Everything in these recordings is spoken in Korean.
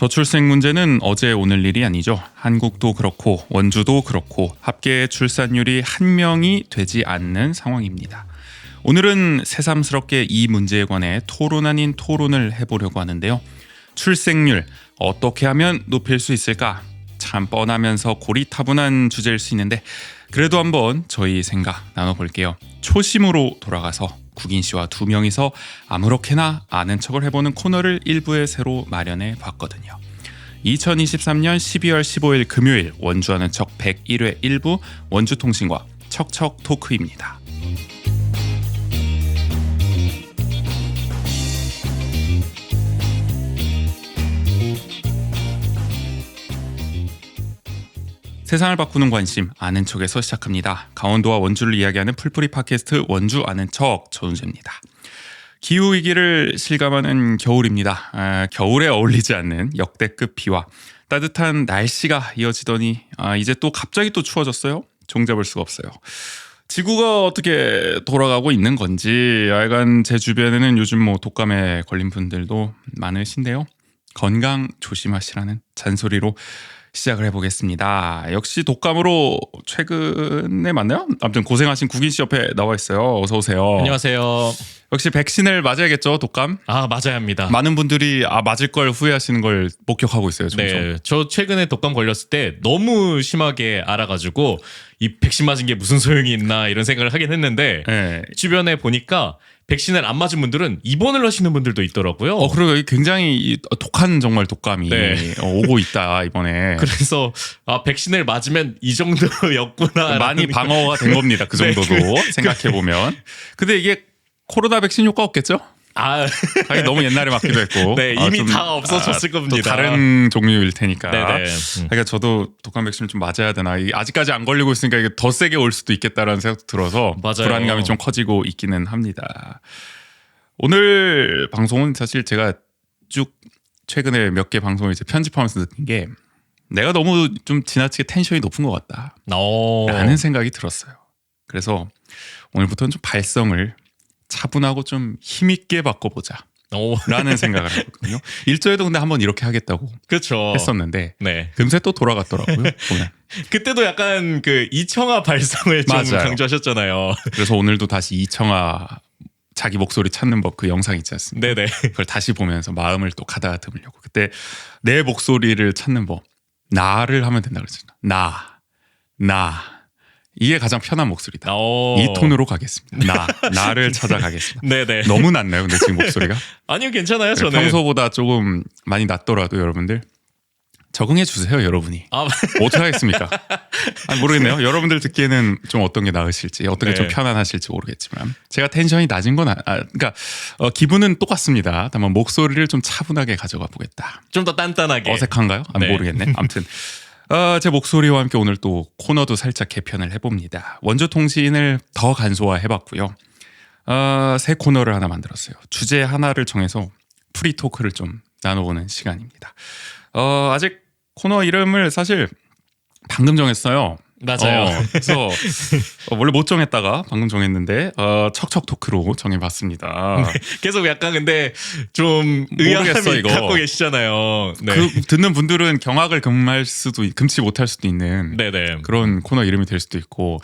저출생 문제는 어제 오늘 일이 아니죠. 한국도 그렇고 원주도 그렇고 합계 출산율이 한 명이 되지 않는 상황입니다. 오늘은 새삼스럽게 이 문제에 관해 토론 아닌 토론을 해보려고 하는데요. 출생률 어떻게 하면 높일 수 있을까? 참 뻔하면서 고리타분한 주제일 수 있는데 그래도 한번 저희 생각 나눠볼게요. 초심으로 돌아가서 국인 씨와 두 명이서 아무렇게나 아는 척을 해보는 코너를 일부에 새로 마련해 봤거든요. 2023년 12월 15일 금요일 원주 아는 척 101회 1부 원주통신과 척척 토크입니다. 세상을 바꾸는 관심 아는 척에서 시작합니다. 강원도와 원주를 이야기하는 풀뿌리 팟캐스트 원주 아는 척 전우재입니다. 기후위기를 실감하는 겨울입니다. 겨울에 어울리지 않는 역대급 비와 따뜻한 날씨가 이어지더니 이제 또 갑자기 또 추워졌어요. 종잡을 수가 없어요. 지구가 어떻게 돌아가고 있는 건지 하여간 제 주변에는 요즘 독감에 걸린 분들도 많으신데요. 건강 조심하시라는 잔소리로 시작을 해보겠습니다. 역시 독감으로 최근에 맞나요? 아무튼 고생하신 국인 씨 옆에 나와 있어요. 어서 오세요. 안녕하세요. 역시 백신을 맞아야겠죠, 독감? 맞아야 합니다. 많은 분들이 맞을 걸 후회하시는 걸 목격하고 있어요. 종종. 네, 저 최근에 독감 걸렸을 때 너무 심하게 알아가지고 이 백신 맞은 게 무슨 소용이 있나 이런 생각을 하긴 했는데 네. 주변에 보니까 백신을 안 맞은 분들은 입원을 하시는 분들도 있더라고요. 그리고 굉장히 독한 정말 독감이 네. 오고 있다 이번에. 그래서 백신을 맞으면 이 정도였구나. 많이 방어가 된 겁니다. 그 정도도 네. 생각해 보면. 근데 이게 코로나 백신 효과 없겠죠? 하긴 너무 옛날에 맞기도 했고. 네, 이미 다 없어졌을 겁니다. 또 다른 종류일 테니까. 네네. 그러니까 저도 독감 백신을 좀 맞아야 되나. 아직까지 안 걸리고 있으니까 이게 더 세게 올 수도 있겠다라는 생각도 들어서 맞아요. 불안감이 좀 커지고 있기는 합니다. 오늘 방송은 사실 제가 쭉 최근에 몇 개 방송을 이제 편집하면서 느낀 게 내가 너무 좀 지나치게 텐션이 높은 것 같다. 라는 생각이 들었어요. 그래서 오늘부터는 좀 발성을 차분하고 좀 힘있게 바꿔보자 라는 생각을 했거든요. 일조에도 근데 한번 이렇게 하겠다고 그렇죠. 했었는데 네. 금세 또 돌아갔더라고요. 보면. 그때도 약간 그 이청아 발성을 좀 맞아요. 강조하셨잖아요. 그래서 오늘도 다시 이청아 자기 목소리 찾는 법 그 영상 있지 않습니까? 네네. 그걸 다시 보면서 마음을 또 가다듬으려고. 그때 내 목소리를 찾는 법 나를 하면 된다 그랬잖아요. 나 이게 가장 편한 목소리다. 이 톤으로 가겠습니다. 나를 찾아가겠습니다. 네네. 너무 낮나요? 근데 지금 목소리가? 아니요, 괜찮아요. 저는 평소보다 조금 많이 낮더라도 여러분들 적응해 주세요. 여러분이 어떻게 하겠습니까? 모르겠네요. 여러분들 듣기에는 좀 어떤 게 나으실지 어떤 게 좀 편안하실지 모르겠지만 제가 텐션이 낮은 건 그러니까 기분은 똑같습니다. 다만 목소리를 좀 차분하게 가져가 보겠다. 좀 더 단단하게. 어색한가요? 네. 모르겠네. 아무튼 제 목소리와 함께 오늘 또 코너도 살짝 개편을 해봅니다. 원주 통신을 더 간소화해봤고요. 새 코너를 하나 만들었어요. 주제 하나를 정해서 프리토크를 좀 나눠보는 시간입니다. 아직 코너 이름을 사실 방금 정했어요. 맞아요. 그래서 원래 못 정했다가 방금 정했는데 척척 토크로 정해봤습니다. 네, 계속 약간 근데 좀 의아함이 이거. 갖고 계시잖아요. 네. 그 듣는 분들은 경악을 금치 못할 수도 있는 네네. 그런 코너 이름이 될 수도 있고.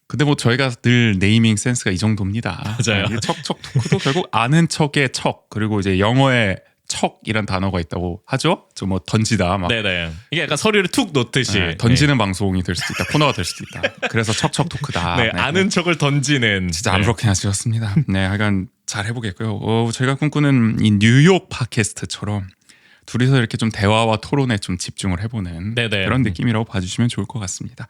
근데 저희가 늘 네이밍 센스가 이 정도입니다. 맞아요. 척척 토크도 결국 아는 척의 척 그리고 이제 영어에 척이란 단어가 있다고 하죠. 좀 던지다 막. 네네. 이게 약간 서류를 툭 놓듯이 던지는 방송이 될 수도 있다. 코너가 될 수도 있다. 그래서 척척 토크다. 네, 아는 척을 던지는. 진짜 아무렇게나 지었습니다. 네, 하여간 잘 해보겠고요. 저희가 꿈꾸는 이 뉴욕 팟캐스트처럼 둘이서 이렇게 좀 대화와 토론에 좀 집중을 해보는 네네. 그런 느낌이라고 봐주시면 좋을 것 같습니다.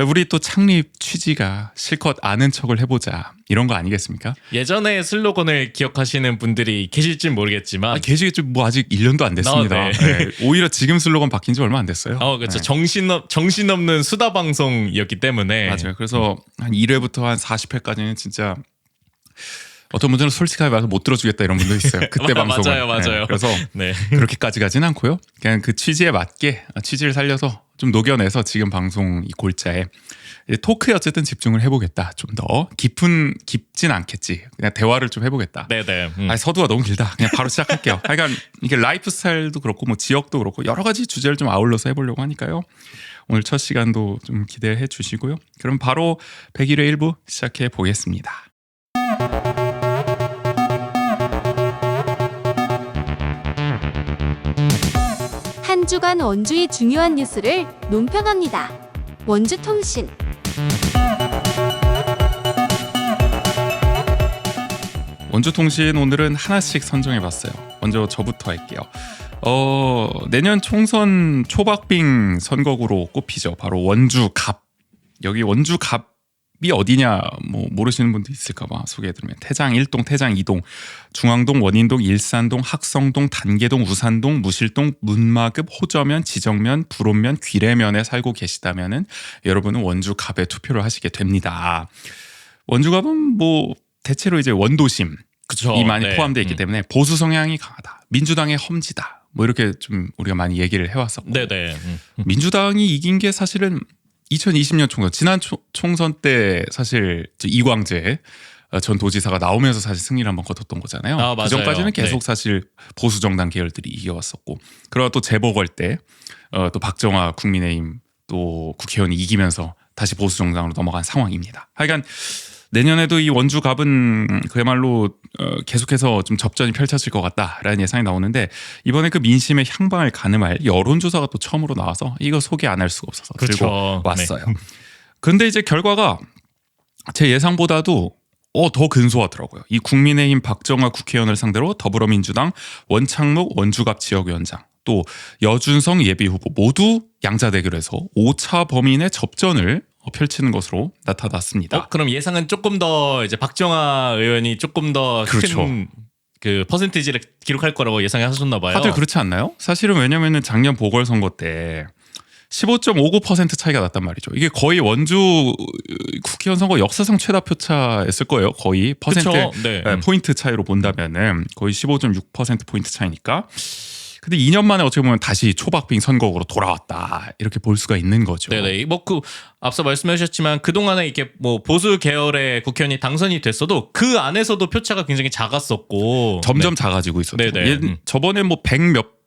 우리 또 창립 취지가 실컷 아는 척을 해보자 이런 거 아니겠습니까? 예전에 슬로건을 기억하시는 분들이 계실진 모르겠지만 계시겠죠. 아직 1년도 안 됐습니다. 네. 네, 오히려 지금 슬로건 바뀐 지 얼마 안 됐어요. 그렇죠. 네. 정신없는 수다 방송이었기 때문에 맞아요. 그래서 한 1회부터 한 40회까지는 진짜 어떤 분들은 솔직하게 말해서 못 들어주겠다 이런 분도 있어요. 그때 방송을. 맞아요. 그래서 네. 그렇게까지 가진 않고요. 그냥 그 취지에 맞게 취지를 살려서 좀 녹여내서 지금 방송 이 골자에 토크에 어쨌든 집중을 해보겠다. 좀 더 깊진 않겠지. 그냥 대화를 좀 해보겠다. 네네. 아니, 서두가 너무 길다. 그냥 바로 시작할게요. 그러니까 이게 라이프 스타일도 그렇고 뭐 지역도 그렇고 여러 가지 주제를 좀 아울러서 해보려고 하니까요. 오늘 첫 시간도 좀 기대해 주시고요. 그럼 바로 101회 1부 시작해 보겠습니다. 한 주간 원주의 중요한 뉴스를 논평합니다. 원주통신. 원주통신 오늘은 하나씩 선정해봤어요. 먼저 저부터 할게요. 내년 총선 초박빙 선거구로 꼽히죠. 바로 원주갑. 여기 원주갑이 어디냐 뭐 모르시는 분도 있을까봐 소개해드리면 태장 1동, 태장 2동, 중앙동, 원인동, 일산동, 학성동, 단계동, 우산동, 무실동, 문마급, 호저면, 지정면, 불온면, 귀래면에 살고 계시다면은 여러분은 원주갑에 투표를 하시게 됩니다. 원주갑은 뭐 대체로 이제 원도심 그쵸. 이 많이 네. 포함되어 있기 때문에 보수 성향이 강하다. 민주당의 험지다. 뭐 이렇게 좀 우리가 많이 얘기를 해왔었고 네네. 민주당이 이긴 게 사실은 2020년 총선 지난 총선 때 사실 이광재 전 도지사가 나오면서 사실 승리를 한번 거뒀던 거잖아요. 아, 맞아요. 그 전까지는 계속 네. 사실 보수 정당 계열들이 이겨왔었고 그러다 또 재보궐 때 또 박정아 국민의힘 또 국회의원이 이기면서 다시 보수 정당으로 넘어간 상황입니다. 하여간 내년에도 이 원주갑은 그야말로 계속해서 좀 접전이 펼쳐질 것 같다라는 예상이 나오는데 이번에 그 민심의 향방을 가늠할 여론조사가 또 처음으로 나와서 이거 소개 안 할 수가 없어서 들고 그렇죠. 왔어요. 그런데 이제 결과가 제 예상보다도 더 근소하더라고요. 이 국민의힘 박정아 국회의원을 상대로 더불어민주당 원창묵 원주갑 지역위원장 또 여준성 예비후보 모두 양자 대결에서 5차 범인의 접전을 펼치는 것으로 나타났습니다. 그럼 예상은 조금 더 이제 박정아 의원이 조금 더 그렇죠. 큰 그 퍼센티지를 기록할 거라고 예상하셨나 봐요. 다들 그렇지 않나요? 사실은 왜냐면은 작년 보궐선거 때 15.59% 차이가 났단 말이죠. 이게 거의 원주 국회의원 선거 역사상 최다 표차였을 거예요. 거의 퍼센트 네. 포인트 차이로 본다면은 거의 15.6% 포인트 차이니까. 근데 2년 만에 어떻게 보면 다시 초박빙 선거구로 돌아왔다 이렇게 볼 수가 있는 거죠. 네네. 뭐 그 앞서 말씀하셨지만 그 동안에 이렇게 뭐 보수 계열의 국회의원이 당선이 됐어도 그 안에서도 표차가 굉장히 작았었고 점점 작아지고 있었죠. 네네. 저번에 뭐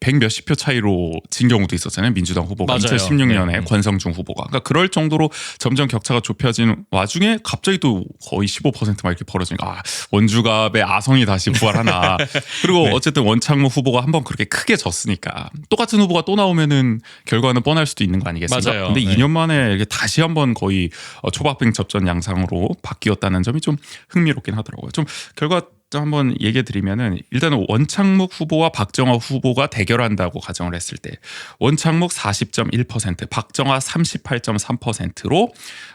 100 몇십 표 차이로 진 경우도 있었잖아요. 민주당 후보가 맞아요. 2016년에 네. 권성중 후보가. 그러니까 그럴 정도로 점점 격차가 좁혀지는 와중에 갑자기 또 거의 15%막 이렇게 벌어지니까 원주갑의 아성이 다시 부활하나. 그리고 어쨌든 원창무 후보가 한번 그렇게 크게 졌으니까 똑같은 후보가 또 나오면은 결과는 뻔할 수도 있는 거 아니겠습니까? 맞아요. 근데 네. 2년 만에 이렇게 다시 한번 거의 초박빙 접전 양상으로 바뀌었다는 점이 좀 흥미롭긴 하더라고요. 좀 결과 한번 얘기해 드리면은 일단은 원창묵 후보와 박정아 후보가 대결한다고 가정을 했을 때 원창묵 40.1%, 박정아 38.3%로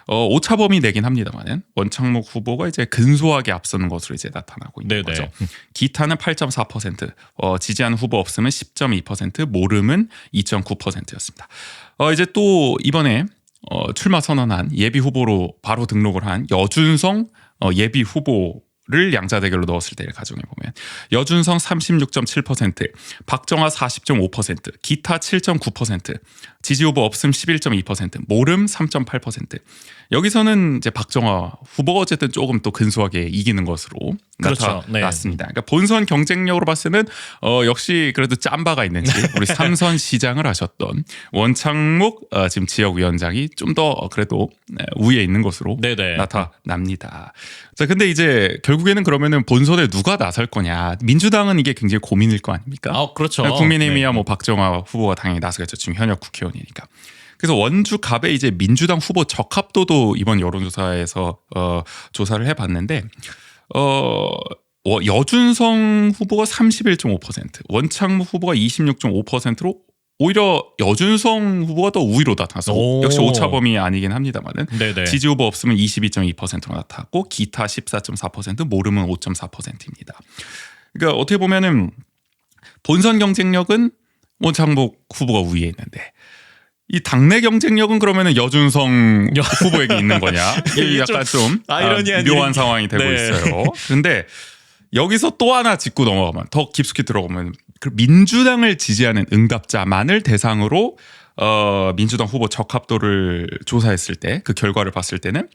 5차 범위 내긴 합니다만은 원창묵 후보가 이제 근소하게 앞서는 것으로 이제 나타나고 있는 네네. 거죠. 기타는 8.4%, 지지하는 후보 없음은 10.2%, 모름은 2.9%였습니다. 이제 또 이번에 출마 선언한 예비 후보로 바로 등록을 한 여준성 예비 후보를 양자 대결로 넣었을 때를 가정해 보면 여준성 36.7%, 박정아 40.5%, 기타 7.9%, 지지 후보 없음 11.2%, 모름 3.8%. 여기서는 이제 박정아 후보가 어쨌든 조금 또 근소하게 이기는 것으로 그렇죠. 나타났습니다. 그러니까 본선 경쟁력으로 봤을 때는 역시 그래도 짬바가 있는지 우리 삼선 시장을 하셨던 원창묵 지금 지역위원장이 좀 더 그래도 우위에 있는 것으로 네네. 나타납니다. 자, 근데 이제 결국에는 그러면은 본선에 누가 나설 거냐? 민주당은 이게 굉장히 고민일 거 아닙니까? 그렇죠. 국민의힘이야 네. 뭐 박정아 후보가 당연히 나서겠죠. 지금 현역 국회의원이니까. 그래서 원주갑의 이제 민주당 후보 적합도도 이번 여론조사에서 조사를 해봤는데 여준성 후보가 31.5%, 원창무 후보가 26.5%로 오히려 여준성 후보가 더 우위로 나타났어. 오. 역시 오차 범위 아니긴 합니다만은 네네. 지지 후보 없으면 22.2%로 나타났고 기타 14.4%, 모름은 5.4%입니다. 그러니까 어떻게 보면은 본선 경쟁력은 원창목 후보가 우위에 있는데 이 당내 경쟁력은 그러면은 여준성 후보에게 있는 거냐? 이게 약간 좀 아이러니한 묘한 일이- 상황이 되고 네. 있어요. 그런데 여기서 또 하나 짚고 넘어가면 더 깊숙이 들어가면 그 민주당을 지지하는 응답자만을 대상으로 민주당 후보 적합도를 조사했을 때 그 결과를 봤을 때는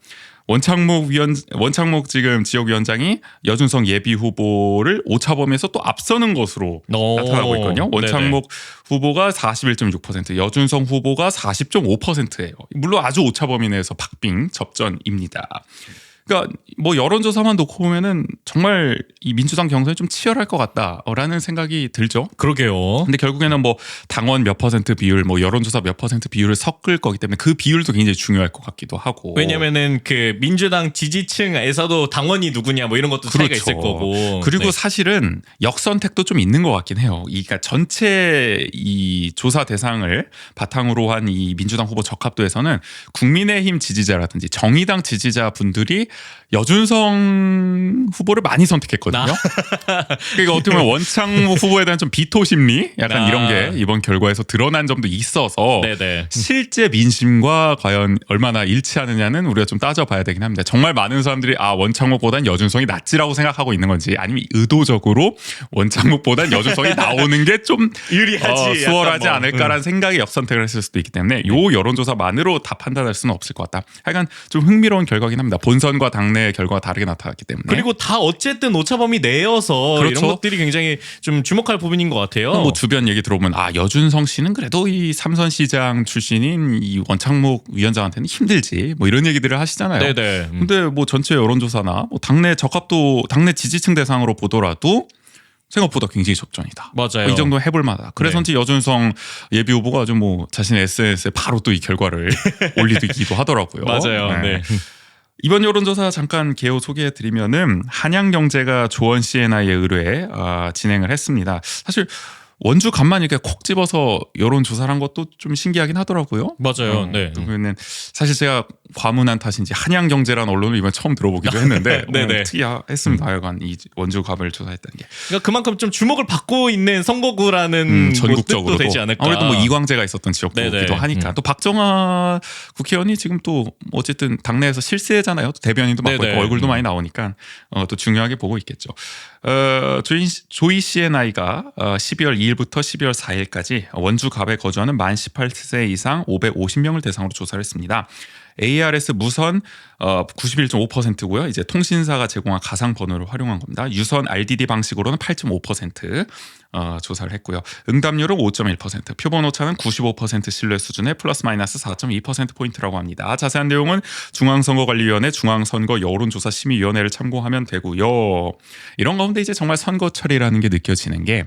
원창목 지금 지역위원장이 여준석 예비 후보를 오차범위에서 또 앞서는 것으로 나타나고 있거든요. 원창목 후보가 41.6%, 여준석 후보가 40.5%예요. 물론 아주 오차범위 내에서 박빙 접전입니다. 그러니까 뭐 여론조사만 놓고 보면은 정말 이 민주당 경선이 좀 치열할 것 같다라는 생각이 들죠. 그러게요. 근데 결국에는 뭐 당원 몇 퍼센트 비율, 뭐 여론조사 몇 퍼센트 비율을 섞을 거기 때문에 그 비율도 굉장히 중요할 것 같기도 하고. 왜냐면은 그 민주당 지지층에서도 당원이 누구냐 뭐 이런 것도 차이가 그렇죠. 있을 거고. 그리고 네. 사실은 역선택도 좀 있는 것 같긴 해요. 그러니까 전체 이 조사 대상을 바탕으로 한 이 민주당 후보 적합도에서는 국민의힘 지지자라든지 정의당 지지자 분들이 여준석 후보를 많이 선택했거든요. 그러니까 어떻게 보면 원창목 후보에 대한 좀 비토 심리 약간 이런 게 이번 결과에서 드러난 점도 있어서 네네. 실제 민심과 과연 얼마나 일치하느냐는 우리가 좀 따져봐야 되긴 합니다. 정말 많은 사람들이 원창목보단 여준석이 낫지라고 생각하고 있는 건지 아니면 의도적으로 원창목보단 여준석이 나오는 게 좀 유리하지, 수월하지 약간 뭐. 않을까라는 생각에 역선택을 했을 수도 있기 때문에 요 여론조사만으로 다 판단할 수는 없을 것 같다. 하여간 좀 흥미로운 결과긴 합니다. 본선과 당내 결과가 다르게 나타났기 때문에. 그리고 다 어쨌든 오차범위 내여서 그렇죠. 이런 것들이 굉장히 좀 주목할 부분인 것 같아요. 뭐 주변 얘기 들어보면 여준석 씨는 그래도 이 삼선시장 출신인 이 원창목 위원장한테는 힘들지 뭐 이런 얘기들을 하시잖아요. 네네. 근데 뭐 전체 여론조사나 뭐 당내 적합도 당내 지지층 대상으로 보더라도 생각보다 굉장히 접전이다. 맞아요. 이 정도 해볼 만하다. 그래서인지 여준석 예비 후보가 아주 뭐 자신의 SNS에 바로 또 이 결과를 올리기도 하더라고요. 맞아요. 네. 이번 여론조사 잠깐 개요 소개해드리면은 한양경제가 조원 CNI에 의뢰해 진행을 했습니다. 사실 원주 간만 이렇게 콕 집어서 여론조사를 한 것도 좀 신기하긴 하더라고요. 맞아요. 네. 그러면은 사실 제가 과문한 탓인지 한양경제라는 언론을 이번 처음 들어보기도 했는데 네네. 특이했습니다. 하여간 이 원주 갑을 조사했다는 게 그러니까 그만큼 좀 주목을 받고 있는 선거구라는 전국적으로 뜻도 되지 않을까. 아무래도 뭐 이광재가 있었던 지역이기도 네네. 하니까 또 박정아 국회의원이 지금 또 어쨌든 당내에서 실세잖아요. 또 대변인도 맡고 네네. 있고 얼굴도 많이 나오니까 또 중요하게 보고 있겠죠. 조이 CNI가 12월 2일부터 12월 4일까지 원주 갑에 거주하는 만 18세 이상 550명을 대상으로 조사를 했습니다. ARS 무선 91.5%고요. 이제 통신사가 제공한 가상 번호를 활용한 겁니다. 유선 RDD 방식으로는 8.5% 조사를 했고요. 응답률은 5.1%, 표본 오차는 95% 신뢰 수준의 플러스 마이너스 4.2% 포인트라고 합니다. 자세한 내용은 중앙선거관리위원회 중앙선거 여론조사 심의위원회를 참고하면 되고요. 이런 가운데 이제 정말 선거철이라는 게 느껴지는 게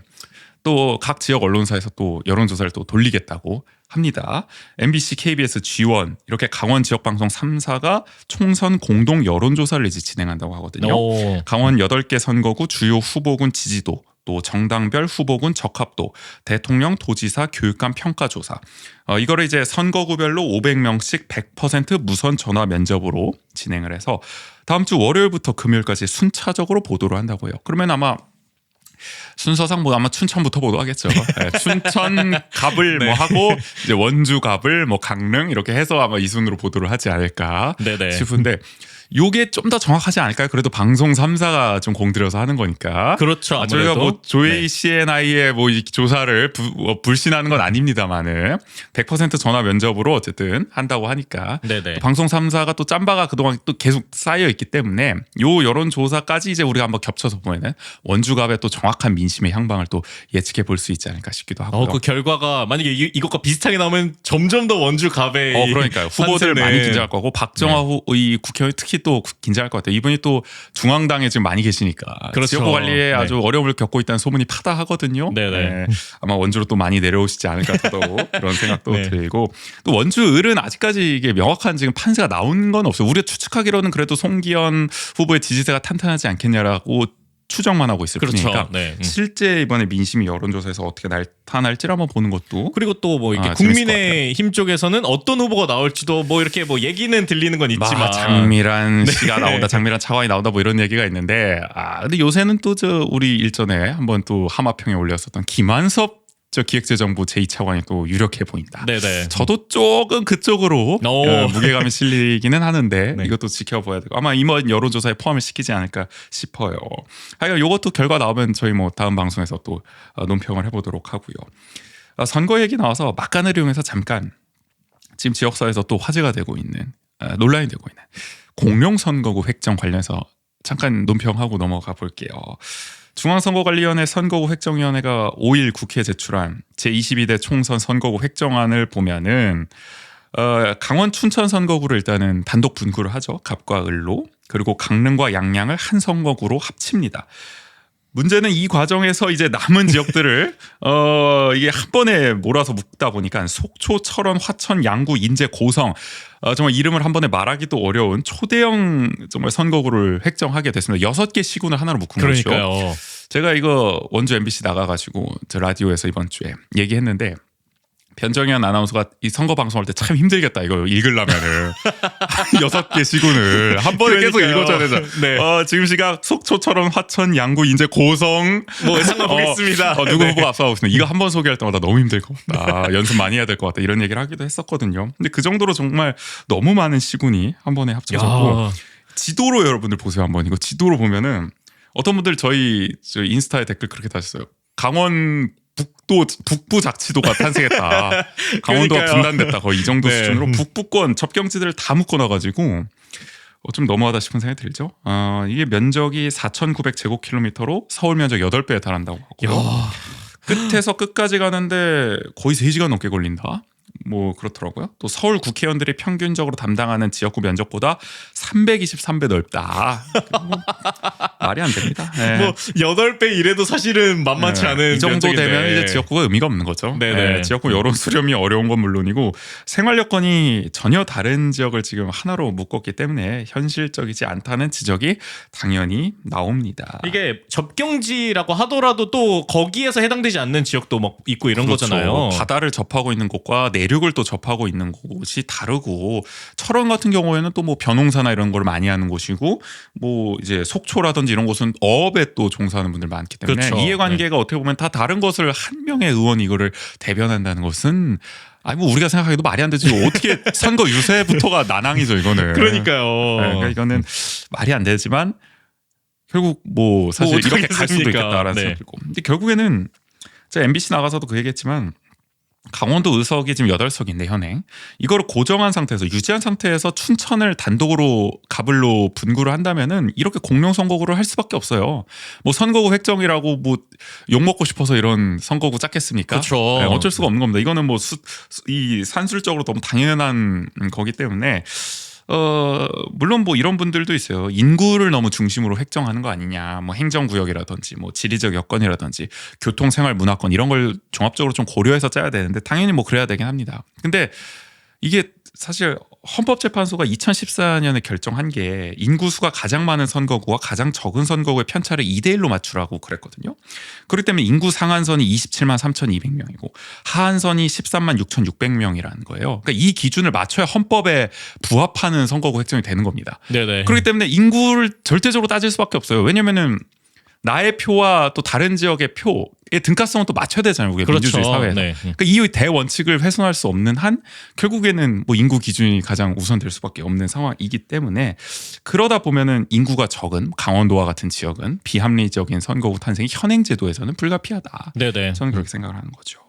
또 각 지역 언론사에서 또 여론조사를 또 돌리겠다고 합니다. MBC, KBS, G1 이렇게 강원 지역 방송 3사가 총선 공동 여론조사를 이제 진행한다고 하거든요. 오. 강원 8개 선거구 주요 후보군 지지도, 또 정당별 후보군 적합도, 대통령, 도지사, 교육감 평가조사. 이거를 이제 선거구별로 500명씩 100% 무선 전화 면접으로 진행을 해서 다음 주 월요일부터 금요일까지 순차적으로 보도를 한다고요. 그러면 아마 순서상 뭐 아마 춘천부터 보도하겠죠. 네, 춘천 갑을 뭐 하고 이제 원주 갑을 뭐 강릉 이렇게 해서 아마 이 순으로 보도를 하지 않을까 네네. 싶은데 요게 좀 더 정확하지 않을까요? 그래도 방송 3사가 좀 공들여서 하는 거니까. 그렇죠. 아무래도. 저희가 뭐 조이 네. CNI의 뭐 이 조사를 불신하는 건 아닙니다만은 100% 전화 면접으로 어쨌든 한다고 하니까 네네. 방송 3사가 또 짬바가 그동안 또 계속 쌓여 있기 때문에 요 여론 조사까지 이제 우리가 한번 겹쳐서 보면은 원주갑의 또 정확한 민심의 향방을 또 예측해 볼 수 있지 않을까 싶기도 하고요. 그 결과가 만약에 이것과 비슷하게 나오면 점점 더 원주 갑의 그러니까요. 후보들 환승을- 많이 긴장할 거고 박정아 이 국회의원이 특히 또 긴장할 것 같아요. 이분이 또 중앙당에 지금 많이 계시니까 그렇죠. 지역구 관리에 네. 아주 어려움을 겪고 있다는 소문이 파다하거든요. 네네. 아마 원주로 또 많이 내려오시지 않을까 또 그런 생각도 네. 들고 또 원주 을은 아직까지 이게 명확한 지금 판세가 나온 건 없어요. 우리가 추측하기로는 그래도 송기현 후보의 지지세가 탄탄하지 않겠냐라고 추정만 하고 있을 그렇죠. 뿐이니까 네. 실제 이번에 민심이 여론조사에서 어떻게 나타날지를 한번 보는 것도 그리고 또 뭐 이렇게 재밌을 것 국민의힘 쪽에서는 어떤 후보가 나올지도 뭐 이렇게 뭐 얘기는 들리는 건 있지만 장미란 씨가 나온다, 장미란 차관이 나온다 뭐 이런 얘기가 있는데 근데 요새는 또 우리 일전에 한번 또 하마평에 올렸었던 김한섭 저 기획재정부 제2차관이 또 유력해 보인다. 네네. 저도 조금 그쪽으로 오. 무게감이 실리기는 하는데 네. 이것도 지켜봐야 되고 아마 이번 여론조사에 포함을 시키지 않을까 싶어요. 하여간 이것도 결과 나오면 저희 뭐 다음 방송에서 또 논평을 해보도록 하고요. 선거 얘기 나와서 막간을 이용해서 잠깐 지금 지역사회에서 또 화제가 되고 있는 논란이 되고 있는 공룡선거구 획정 관련해서 잠깐 논평하고 넘어가 볼게요. 중앙선거관리위원회 선거구 획정위원회가 5일 국회에 제출한 제22대 총선 선거구 획정안을 보면은 강원 춘천 선거구를 일단은 단독 분구를 하죠. 갑과 을로. 그리고 강릉과 양양을 한 선거구로 합칩니다. 문제는 이 과정에서 이제 남은 지역들을 이게 한 번에 몰아서 묶다 보니까 속초, 철원, 화천, 양구, 인제, 고성 정말 이름을 한 번에 말하기도 어려운 초대형 정말 선거구를 획정하게 됐습니다. 6개 시군을 하나로 묶은 거죠. 그러니까요. 제가 이거 원주 MBC 나가가지고 저 라디오에서 이번 주에 얘기했는데 변정현 아나운서가 이 선거 방송할 때 참 힘들겠다 이거 읽으려면은 6개 시군을 한 번에 계속 그러니까요. 읽어줘야 되죠. 네. 지금 시각 속초처럼 화천, 양구, 인제, 고성 뭐 상관 보겠습니다. 누구 네. 후보가 앞서가고 있습니다. 이거 한 번 소개할 때마다 너무 힘들 것 같다. 연습 많이 해야 될 것 같다. 이런 얘기를 하기도 했었거든요. 근데 그 정도로 정말 너무 많은 시군이 한 번에 합쳐졌고 야. 지도로 여러분들 보세요 한번. 이거 지도로 보면은 어떤 분들 저희 인스타에 댓글 그렇게 다셨어요. 강원 북부 자치도가 탄생했다. 강원도가 그러니까요. 분단됐다. 거의 이 정도 네. 수준으로 북부권 접경지들을 다 묶어놔가지고 좀 너무하다 싶은 생각이 들죠. 이게 면적이 4,900제곱킬로미터로 서울 면적 8배에 달한다고 하고요. 야. 끝에서 끝까지 가는데 거의 3시간 넘게 걸린다. 뭐 그렇더라고요. 또 서울 국회의원들이 평균적으로 담당하는 지역구 면적보다 323배 넓다. 뭐 말이 안 됩니다. 네. 뭐 8배 이래도 사실은 만만치 네. 않은 이 정도 면적인데. 되면 이제 지역구가 의미가 없는 거죠. 네네. 지역구 여론 수렴이 어려운 건 물론이고 생활 여건이 전혀 다른 지역을 지금 하나로 묶었기 때문에 현실적이지 않다는 지적이 당연히 나옵니다. 이게 접경지라고 하더라도 또 거기에서 해당되지 않는 지역도 막 있고 이런 그렇죠. 거잖아요. 바다를 접하고 있는 곳과 내륙을 또 접하고 있는 곳이 다르고 철원 같은 경우에는 또 뭐 벼농사나 이런 걸 많이 하는 곳이고 뭐 이제 속초라든지 이런 곳은 어업에 또 종사하는 분들 많기 때문에 그렇죠. 이해관계가 어떻게 보면 다 다른 것을 한 명의 의원이 이거를 대변한다는 것은 아니 뭐 우리가 생각하기도 말이 안 되지 어떻게 선거 유세부터가 난항이죠 이거는. 그러니까요. 네, 그러니까 이거는 말이 안 되지만 결국 뭐 사실 뭐 어떻게 이렇게 갈 수도 됐습니까? 있겠다라는 네. 생각이 들고 근데 결국에는 제가 MBC 나가서도 그 얘기했지만 강원도 의석이 지금 8석인데 현행 이거를 고정한 상태에서 유지한 상태에서 춘천을 단독으로 갑을로 분구를 한다면은 이렇게 공룡 선거구를 할 수밖에 없어요. 뭐 선거구 획정이라고 뭐 욕 먹고 싶어서 이런 선거구 짰겠습니까? 그렇죠. 네, 어쩔 수가 없는 겁니다. 이거는 뭐 이 산술적으로 너무 당연한 거기 때문에 물론 뭐 이런 분들도 있어요. 인구를 너무 중심으로 획정하는 거 아니냐. 뭐 행정구역이라든지 뭐 지리적 여건이라든지 교통 생활 문화권 이런 걸 종합적으로 좀 고려해서 짜야 되는데 당연히 뭐 그래야 되긴 합니다. 근데 이게 사실 헌법재판소가 2014년에 결정한 게 인구수가 가장 많은 선거구와 가장 적은 선거구의 편차를 2대1로 맞추라고 그랬거든요. 그렇기 때문에 인구 상한선이 27만 3,200명이고 하한선이 13만 6,600명이라는 거예요. 그러니까 이 기준을 맞춰야 헌법에 부합하는 선거구 획정이 되는 겁니다. 네네. 그렇기 때문에 인구를 절대적으로 따질 수밖에 없어요. 왜냐면은 나의 표와 또 다른 지역의 표의 등가성은 또 맞춰야 되잖아요. 우리 그렇죠. 민주주의 사회에서. 네. 그러니까 이 대원칙을 훼손할 수 없는 한 결국에는 뭐 인구 기준이 가장 우선될 수밖에 없는 상황이기 때문에 그러다 보면은 인구가 적은 강원도와 같은 지역은 비합리적인 선거구 탄생이 현행 제도에서는 불가피하다. 네네. 저는 그렇게 생각을 하는 거죠.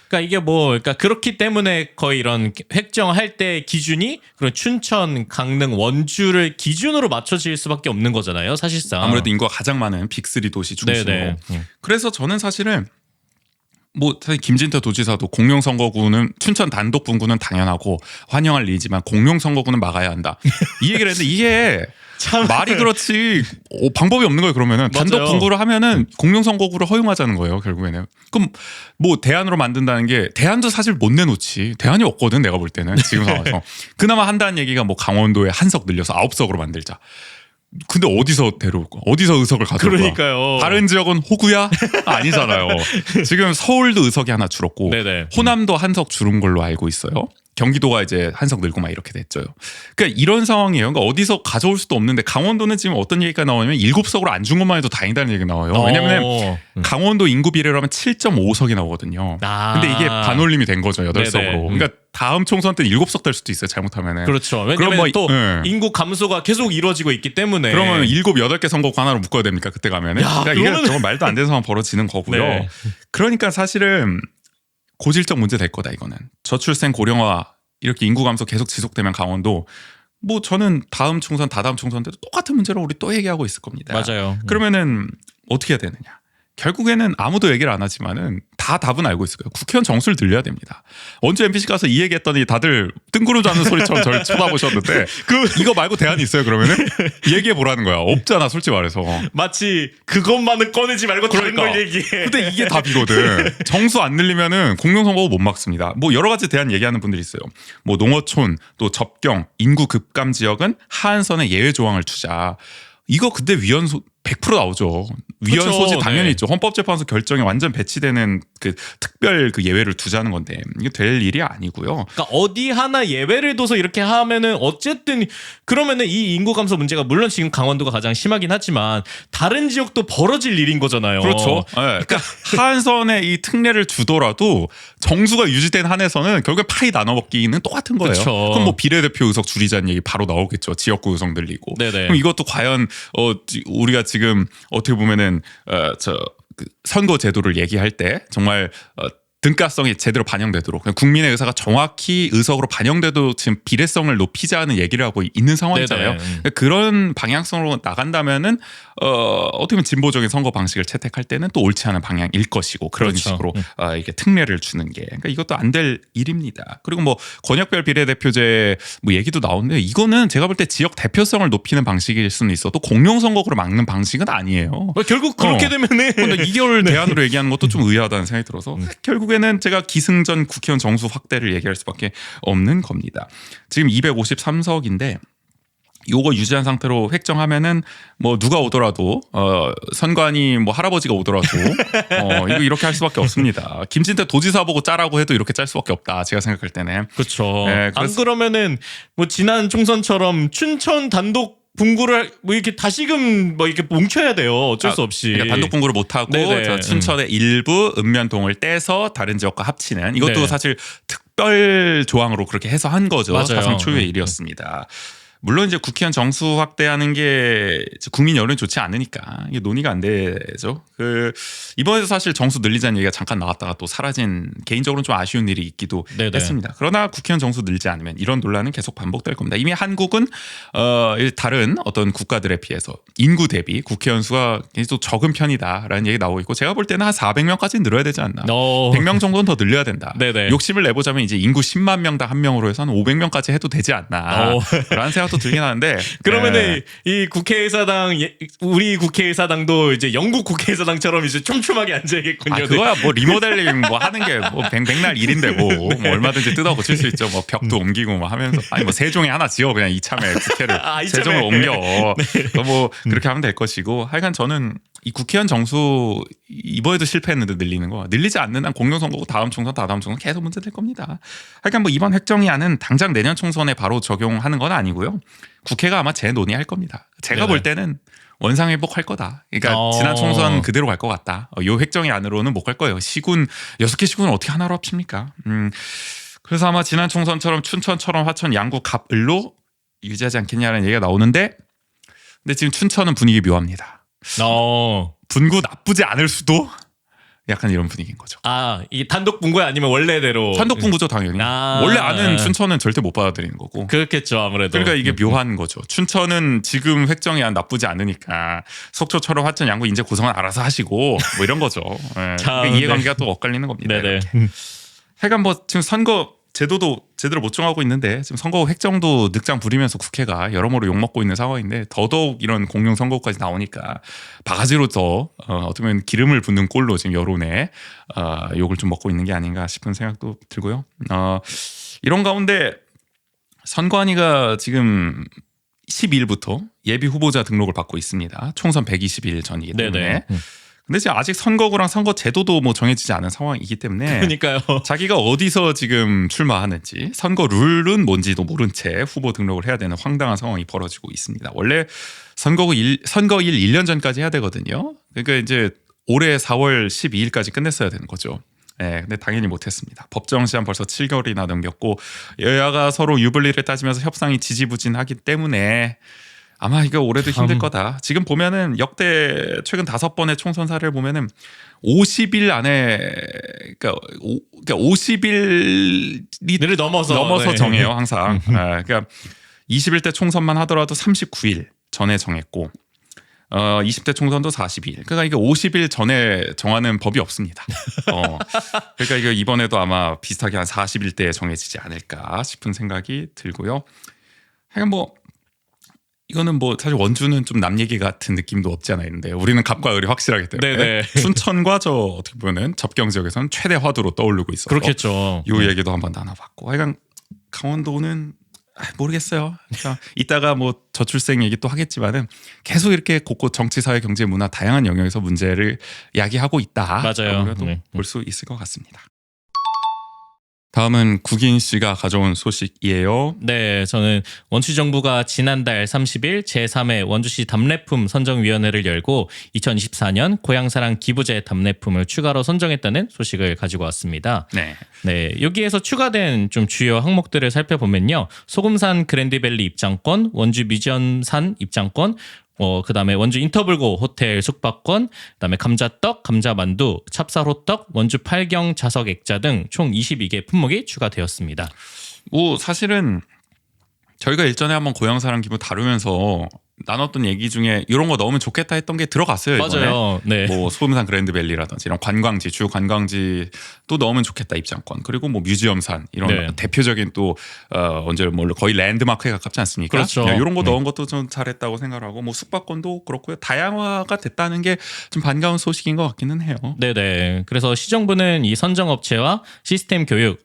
그러니까 이게 뭐 그러니까 그렇기 때문에 거의 이런 획정할 때 기준이 그런 춘천, 강릉, 원주를 기준으로 맞춰질 수밖에 없는 거잖아요. 사실상. 아무래도 인구가 가장 많은 빅3 도시 중심으로. 네네. 그래서 저는 사실은 뭐 사실 김진태 도지사도 공룡 선거구는 춘천 단독 분구는 당연하고 환영할 일이지만 공룡 선거구는 막아야 한다. 이 얘기를 했는데 이게 참 말이 그렇지 방법이 없는 거예요. 그러면은 단독 맞아요. 분구를 하면은 공룡 선거구를 허용하자는 거예요. 결국에는. 그럼 뭐 대안으로 만든다는 게 대안도 사실 못 내놓지. 대안이 없거든 내가 볼 때는 지금 상황에서. 그나마 한다는 얘기가 뭐 강원도에 한석 늘려서 9석으로 만들자. 근데 어디서 데려올 거야? 어디서 의석을 가져올 거야? 그러니까요. 다른 지역은 호구야? 아니잖아요. 지금 서울도 의석이 하나 줄었고 네네. 호남도 한석 줄은 걸로 알고 있어요. 경기도가 이제 한석 늘고 막 이렇게 됐죠. 그러니까 이런 상황이에요. 그러니까 어디서 가져올 수도 없는데 강원도는 지금 어떤 얘기가 나오냐면 7석으로 안 준 것만 해도 다행이다는 얘기가 나와요. 왜냐면 강원도 인구 비례로 하면 7.5석이 나오거든요. 근데 이게 반올림이 된 거죠. 8석으로. 그러니까 다음 총선 때는 7석 될 수도 있어요. 잘못하면은. 그렇죠. 왜냐면 또 인구 감소가 계속 이루어지고 있기 때문에. 그러면 7, 8개 선거구 하나로 묶어야 됩니까? 그때 가면은. 그러니까 이게 정말 말도 안 되는 상황 벌어지는 거고요. 네. 그러니까 사실은 고질적 문제 될 거다 이거는. 저출생 고령화 이렇게 인구 감소 계속 지속되면 강원도 뭐 저는 다음 총선 다다음 총선 때도 똑같은 문제로 우리 또 얘기하고 있을 겁니다. 맞아요. 그러면은 어떻게 해야 되느냐. 결국에는 아무도 얘기를 안 하지만은 다 답은 알고 있을 거예요. 국회의원 정수를 늘려야 됩니다. 원주 MBC 가서 이 얘기했더니 다들 뜬구름 잡는 소리처럼 저를 쳐다보셨는데 이거 말고 대안이 있어요 그러면은? 얘기해 보라는 거야. 없잖아 솔직히 말해서. 마치 그것만은 꺼내지 말고 다른 걸 얘기해. 근데 이게 답이거든. 정수 안 늘리면은 공룡선거 못 막습니다. 뭐 여러 가지 대안 얘기하는 분들이 있어요. 뭐 농어촌 또 접경 인구 급감 지역은 하한선에 예외 조항을 투자. 이거 근데 위헌 100% 나오죠. 위헌 그쵸, 소지 당연히 네. 있죠. 헌법재판소 결정에 완전 배치되는 그 특별 그 예외를 두자는 건데 이게 될 일이 아니고요. 그러니까 어디 하나 예외를 둬서 이렇게 하면은 어쨌든 그러면은 이 인구 감소 문제가 물론 지금 강원도가 가장 심하긴 하지만 다른 지역도 벌어질 일인 거잖아요. 그렇죠. 네. 그러니까 하한선에 이 특례를 주더라도 정수가 유지된 한에서는 결국에 파이 나눠먹기는 똑같은 거예요. 그쵸. 그럼 뭐 비례대표 의석 줄이자는 얘기 바로 나오겠죠. 지역구 의석 늘리고. 네네. 그럼 이것도 과연 우리가 지금 어떻게 보면은 그 선거 제도를 얘기할 때 정말 등가성이 제대로 반영되도록 국민의 의사가 정확히 의석으로 반영돼도 지금 비례성을 높이자는 얘기를 하고 있는 상황이잖아요. 그러니까 그런 방향성으로 나간다면은 어떻게 보면 진보적인 선거 방식을 채택할 때는 또 옳지 않은 방향일 것이고 그런 그렇죠. 식으로 이렇게 특례를 주는 게 그러니까 이것도 안 될 일입니다. 그리고 뭐 권역별 비례대표제 뭐 얘기도 나오는데 이거는 제가 볼 때 지역 대표성을 높이는 방식일 수는 있어도 공룡 선거구로 막는 방식은 아니에요. 결국 그렇게 되면은 근데 2개월 대안으로 얘기하는 것도 좀 의아하다는 생각이 들어서 결국에는 제가 기승전 국회의원 정수 확대를 얘기할 수밖에 없는 겁니다. 지금 253석인데 요거 유지한 상태로 획정하면은 뭐 누가 오더라도 선관위 뭐 할아버지가 오더라도 이거 이렇게 할 수밖에 없습니다. 김진태 도지사 보고 짜라고 해도 이렇게 짤 수밖에 없다. 제가 생각할 때는. 그렇죠. 네, 안 그러면은 뭐 지난 총선처럼 춘천 단독 분구를 뭐 이렇게 다시금 뭐 이렇게 뭉쳐야 돼요. 어쩔 수 없이. 그러니까 단독 분구를 못 하고 춘천의 일부 읍면동을 떼서 다른 지역과 합치는 이것도 네. 사실 특별 조항으로 그렇게 해서 한 거죠. 맞아요. 사상 초유의 일이었습니다. 물론 이제 국회의원 정수 확대하는 게 국민 여론이 좋지 않으니까 이게 논의가 안 되죠. 이번에도 사실 정수 늘리자는 얘기가 잠깐 나왔다가 또 사라진 개인적으로는 좀 아쉬운 일이 있기도 네네. 했습니다. 그러나 국회의원 정수 늘지 않으면 이런 논란은 계속 반복될 겁니다. 이미 한국은 다른 어떤 국가들에 비해서 인구 대비 국회의원 수가 또 적은 편이다라는 얘기 나오고 있고 제가 볼 때는 한 400명까지는 늘어야 되지 않나. 100명 정도는 더 늘려야 된다. 네네. 욕심을 내보자면 이제 인구 10만 명당 한 명으로 해서 한 500명까지 해도 되지 않나. 라는 생각도 들긴 하는데 그러면은 이 국회의사당 우리 국회의사당도 이제 영국 국회의사당처럼 이제 촘촘하게 앉아야겠군요. 그거야 뭐 리모델링 뭐 하는 게 뭐 백날 일인데 뭐 얼마든지 뜯어 고칠 수 있죠. 뭐 벽도 옮기고 뭐 하면서 아니 뭐 세종에 하나 지어 그냥 이참에 국회를 이참에. 세종을 옮겨. 뭐 그렇게 하면 될 것이고 하여간 저는 이 국회의원 정수 이번에도 실패했는데 늘리는 거 늘리지 않는 한 공룡선거고 다음 총선 다다음 총선 계속 문제될 겁니다. 하여간 뭐 이번 획정의안은 당장 내년 총선에 바로 적용하는 건 아니고요. 국회가 아마 재논의할 겁니다. 제가 볼 때는 원상회복할 거다. 그러니까 지난 총선 그대로 갈 것 같다. 요 획정의안으로는 못 갈 거예요. 시군 6개 시군을 어떻게 하나로 합칩니까? 그래서 아마 지난 총선처럼 춘천처럼 화천 양구 갑을로 유지하지 않겠냐는 얘기가 나오는데 근데 지금 춘천은 분위기 묘합니다. 분구 나쁘지 않을 수도 약간 이런 분위기인 거죠. 이게 단독 분구야 아니면 원래대로? 단독 분구죠 당연히. 원래 아는 춘천은 절대 못 받아들이는 거고. 그렇겠죠 아무래도. 그러니까 이게 묘한 거죠. 춘천은 지금 획정의안 나쁘지 않으니까 속초처럼 화천 양구 인제 구성은 알아서 하시고 뭐 이런 거죠. 그러니까 이해관계가 또 엇갈리는 겁니다. 네네. 하여간 뭐 지금 선거 제도도 제대로 못 정하고 있는데 지금 선거 획정도 늑장 부리면서 국회가 여러모로 욕먹고 있는 상황인데 더더욱 이런 공룡 선거까지 나오니까 바가지로 더 어떻게 보면 기름을 붓는 꼴로 지금 여론에 욕을 좀 먹고 있는 게 아닌가 싶은 생각도 들고요. 이런 가운데 선관위가 지금 12일부터 예비 후보자 등록을 받고 있습니다. 총선 120일 전이기 때문에. 네네. 근데 지금 아직 선거구랑 선거 제도도 뭐 정해지지 않은 상황이기 때문에 그러니까요. 자기가 어디서 지금 출마하는지 선거 룰은 뭔지도 모른 채 후보 등록을 해야 되는 황당한 상황이 벌어지고 있습니다. 원래 선거일 1년 전까지 해야 되거든요. 그러니까 이제 올해 4월 12일까지 끝냈어야 되는 거죠. 네, 근데 당연히 못했습니다. 법정 시한 벌써 7개월이나 넘겼고 여야가 서로 유불리를 따지면서 협상이 지지부진하기 때문에 아마 이거 올해도 힘들 거다. 지금 보면은 역대 최근 5번의 총선 사례를 보면은 50일 안에 그러니까 50일이 넘어서 네. 정해요 항상. 그러니까 21대 총선만 하더라도 39일 전에 정했고 20대 총선도 40일. 그러니까 이게 50일 전에 정하는 법이 없습니다. 그러니까 이거 이번에도 아마 비슷하게 한 40일대에 정해지지 않을까 싶은 생각이 들고요. 하여간 뭐 이거는 뭐 사실 원주는 좀 남 얘기 같은 느낌도 없지 않아 있는데 우리는 갑과 을이 확실하기 때문에 네네. 춘천과 저 어떻게 보면 접경 지역에서는 최대 화두로 떠오르고 있어서 그렇겠죠. 이 얘기도 한번 나눠봤고 하여간 강원도는 모르겠어요. 그러니까 이따가 뭐 저출생 얘기 또 하겠지만은 계속 이렇게 곳곳 정치, 사회, 경제, 문화 다양한 영역에서 문제를 야기하고 있다. 맞아요. 그래도 네. 볼 수 있을 것 같습니다. 다음은 국인 씨가 가져온 소식이에요. 네, 저는 원주정부가 지난달 30일 제3회 원주시 답례품 선정위원회를 열고 2024년 고향사랑 기부제 답례품을 추가로 선정했다는 소식을 가지고 왔습니다. 네. 네, 여기에서 추가된 좀 주요 항목들을 살펴보면요. 소금산 그랜드밸리 입장권, 원주 뮤지엄산 입장권, 그다음에 원주 인터블고 호텔 숙박권, 그다음에 감자떡, 감자만두, 찹쌀호떡, 원주 팔경 자석 액자 등 총 22개 품목이 추가되었습니다. 뭐 사실은 저희가 일전에 한번 고향사랑 기부 다루면서 나눴던 얘기 중에 이런 거 넣으면 좋겠다 했던 게 들어갔어요. 이번에. 맞아요. 네. 뭐 소금산 그랜드밸리라든지 이런 관광지 주요 관광지 또 넣으면 좋겠다 입장권 그리고 뭐 뮤지엄산 이런 네. 대표적인 또 언제 뭐 거의 랜드마크에 가깝지 않습니까? 그렇죠. 네, 이런 거 네. 넣은 것도 좀 잘했다고 생각하고 뭐 숙박권도 그렇고요. 다양화가 됐다는 게 좀 반가운 소식인 것 같기는 해요. 네네. 그래서 시정부는 이 선정업체와 시스템 교육,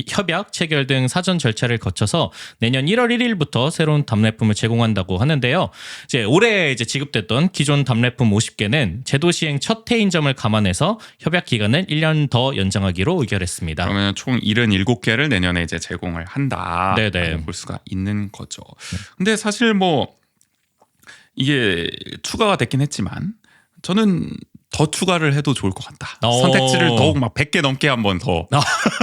협약, 체결 등 사전 절차를 거쳐서 내년 1월 1일부터 새로운 답례품을 제공한다고 하는데요. 이제 올해 이제 지급됐던 기존 답례품 50개는 제도 시행 첫 해인 점을 감안해서 협약 기간을 1년 더 연장하기로 의결했습니다. 그러면 총 77개를 내년에 이제 제공을 한다. 네네. 볼 수가 있는 거죠. 근데 사실 뭐 이게 추가가 됐긴 했지만 저는 더 추가를 해도 좋을 것 같다. 선택지를 더욱 막 100개 넘게 한번 더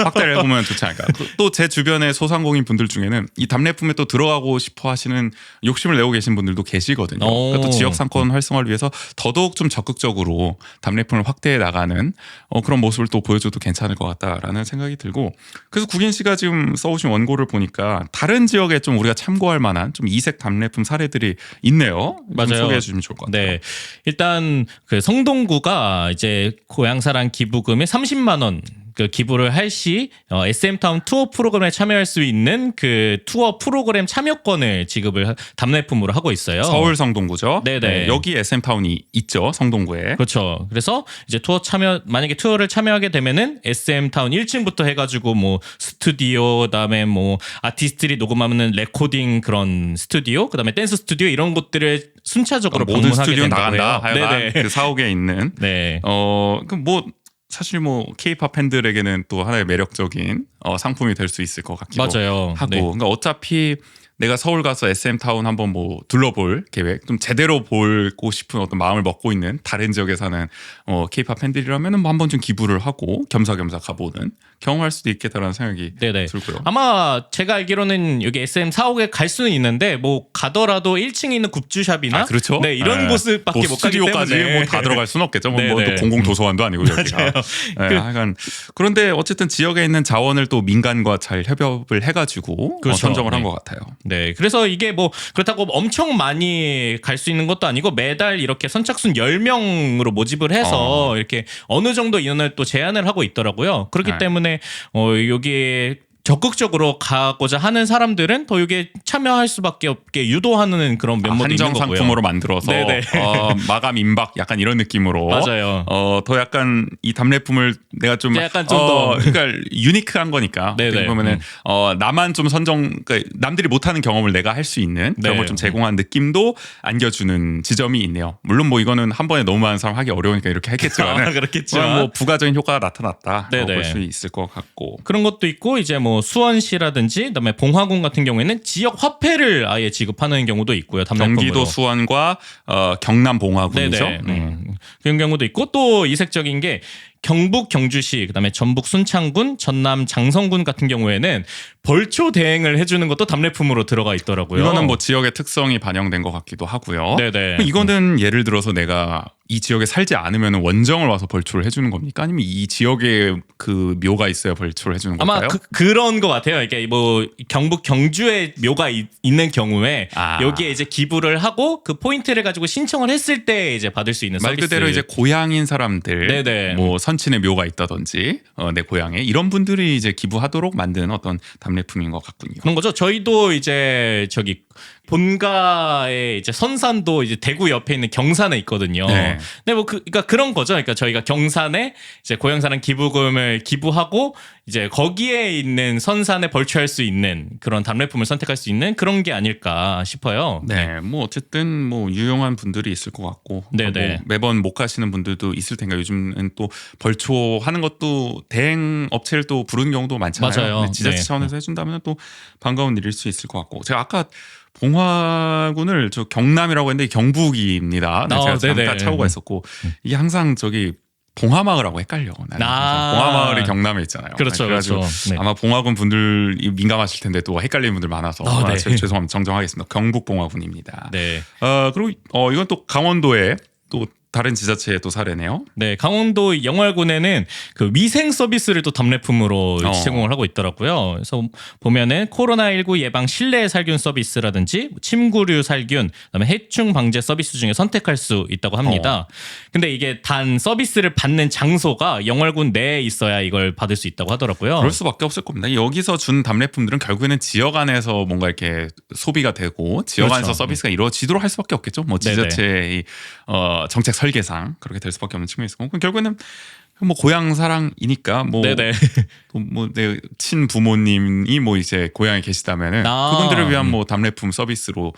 확대를 해보면 좋지 않을까. 또 제 주변의 소상공인 분들 중에는 이 답례품에 또 들어가고 싶어 하시는 욕심을 내고 계신 분들도 계시거든요. 그러니까 또 지역 상권 활성화를 위해서 더더욱 좀 적극적으로 답례품을 확대해 나가는 그런 모습을 또 보여줘도 괜찮을 것 같다라는 생각이 들고 그래서 국인 씨가 지금 써오신 원고를 보니까 다른 지역에 좀 우리가 참고할 만한 좀 이색 답례품 사례들이 있네요. 좀 맞아요. 소개해 주시면 좋을 것 같아요. 네. 일단 그 성동구가 이제 고향사랑 기부금의 30만 원 그 기부를 할 시 SM타운 투어 프로그램에 참여할 수 있는 그 투어 프로그램 참여권을 지급을 답례품으로 하고 있어요. 서울 성동구죠. 네네. 네, 여기 SM타운이 있죠. 성동구에. 그렇죠. 그래서 이제 만약에 투어를 참여하게 되면은 SM타운 1층부터 해가지고 뭐 스튜디오, 그다음에 뭐 아티스트들이 녹음하는 레코딩 그런 스튜디오, 그다음에 댄스 스튜디오 이런 곳들을 순차적으로 모든 방문하게 스튜디오 된다고 나간다. 해요. 하여간 네네. 그 사옥에 있는. 네. 그럼 뭐 사실 뭐 K-팝 팬들에게는 또 하나의 매력적인 상품이 될 수 있을 것 같기도 맞아요. 하고. 네. 그러니까 어차피 내가 서울 가서 SM타운 한번 뭐 둘러볼 계획, 좀 제대로 보고 싶은 어떤 마음을 먹고 있는 다른 지역에 사는 K-팝 팬들이라면은 뭐 한번 좀 기부를 하고 겸사겸사 가보는 경험할 수도 있겠다라는 생각이 네네. 들고요. 아마 제가 알기로는 여기 SM 사옥에 갈 수는 있는데 뭐 가더라도 1층에 있는 굿즈샵이나 그렇죠. 네, 이런 네. 곳밖에 뭐 못 가기 스튜디오까지 때문에 뭐 다 들어갈 수는 없겠죠. 뭐 네네. 또 공공 도서관도 아니고 여기가. 네, 하여간 그런데 어쨌든 지역에 있는 자원을 또 민간과 잘 협업을 해가지고 그렇죠. 선정을 한 네. 것 같아요. 네, 그래서 이게 뭐 그렇다고 엄청 많이 갈 수 있는 것도 아니고 매달 이렇게 선착순 10명으로 모집을 해서 이렇게 어느 정도 인원을 또 제한을 하고 있더라고요. 그렇기 네. 때문에 여기에 적극적으로 가고자 하는 사람들은 더 이게 참여할 수밖에 없게 유도하는 그런 면모도 있는 한정 거고요. 상품으로 만들어서 네네. 마감 임박 약간 이런 느낌으로 맞아요. 더 약간 이 답례품을 내가 좀 약간 좀 더 그러니까 유니크한 거니까 네네. 어떻게 보면은 나만 좀 그러니까 남들이 못하는 경험을 내가 할 수 있는 그런 네. 걸 좀 제공한 느낌도 안겨주는 지점이 있네요. 물론 뭐 이거는 한 번에 너무 많은 사람 하기 어려우니까 이렇게 했겠지만 그렇겠지만 뭐 부가적인 효과가 나타났다 네네. 볼 수 있을 것 같고. 그런 것도 있고 이제 뭐 수원시라든지 그다음에 봉화군 같은 경우에는 지역 화폐를 아예 지급하는 경우도 있고요. 답례품으로. 경기도 수원과 경남 봉화군이죠. 네네. 그런 경우도 있고 또 이색적인 게 경북 경주시 그다음에 전북 순창군 전남 장성군 같은 경우에는 벌초 대행을 해주는 것도 답례품으로 들어가 있더라고요. 이거는 뭐 지역의 특성이 반영된 것 같기도 하고요. 네네. 이거는 예를 들어서 내가 이 지역에 살지 않으면 원정을 와서 벌초를 해주는 겁니까? 아니면 이 지역에 그 묘가 있어야 벌초를 해주는 아마 걸까요? 그런 것 같아요. 이게 뭐 경북 경주에 묘가 있는 경우에 여기에 이제 기부를 하고 그 포인트를 가지고 신청을 했을 때 이제 받을 수 있는 말 서비스. 그대로 이제 고향인 사람들, 네네. 뭐 선친의 묘가 있다든지 내 고향에 이런 분들이 이제 기부하도록 만든 어떤 답례품인 것 같군요. 그런 거죠. 저희도 이제 저기 본가에 이제 선산도 이제 대구 옆에 있는 경산에 있거든요. 네. 근데 뭐 그러니까 그런 거죠. 그러니까 저희가 경산에 이제 고향사랑 기부금을 기부하고 이제 거기에 있는 선산에 벌초할 수 있는 그런 답례품을 선택할 수 있는 그런 게 아닐까 싶어요. 네, 뭐 어쨌든 뭐 유용한 분들이 있을 것 같고 네네. 뭐 매번 못 가시는 분들도 있을 텐가. 요즘은 또 벌초하는 것도 대행 업체를 또 부르는 경우도 많잖아요. 맞아요. 근데 지자체 네. 차원에서 해준다면 또 반가운 일일 수 있을 것 같고 제가 아까 봉화군을 저 경남이라고 했는데 경북입니다. 네, 제가 네네. 잠깐 착오가 있었고 이게 항상 저기 봉화마을하고 헷갈려. 나는 봉화마을이 경남에 있잖아요. 그렇죠, 그래가지고 그렇죠. 네. 아마 봉화군 분들이 민감하실 텐데 또 헷갈리는 분들 많아서 네. 죄송합니다. 정정하겠습니다. 경북 봉화군입니다. 네. 그리고 이건 또 강원도의 또 다른 지자체의 또 사례네요. 네, 강원도 영월군에는 그 위생 서비스를 또 답례품으로 제공을 하고 있더라고요. 그래서 보면은 코로나19 예방 실내 살균 서비스라든지 침구류 살균, 그다음에 해충 방제 서비스 중에 선택할 수 있다고 합니다. 근데 이게 단 서비스를 받는 장소가 영월군 내에 있어야 이걸 받을 수 있다고 하더라고요. 그럴 수밖에 없을 겁니다. 여기서 준 답례품들은 결국에는 지역 안에서 뭔가 이렇게 소비가 되고 지역 그렇죠. 안에서 서비스가 이루어지도록 할 수밖에 없겠죠. 뭐 지자체의 정책 설계상 그렇게 될 수밖에 없는 측면이 있고 그럼 결국에는 뭐 고향 사랑이니까 뭐 네네. 내 친부모님이 뭐 이제 고향에 계시다면은 그분들을 위한 뭐 답례품 서비스로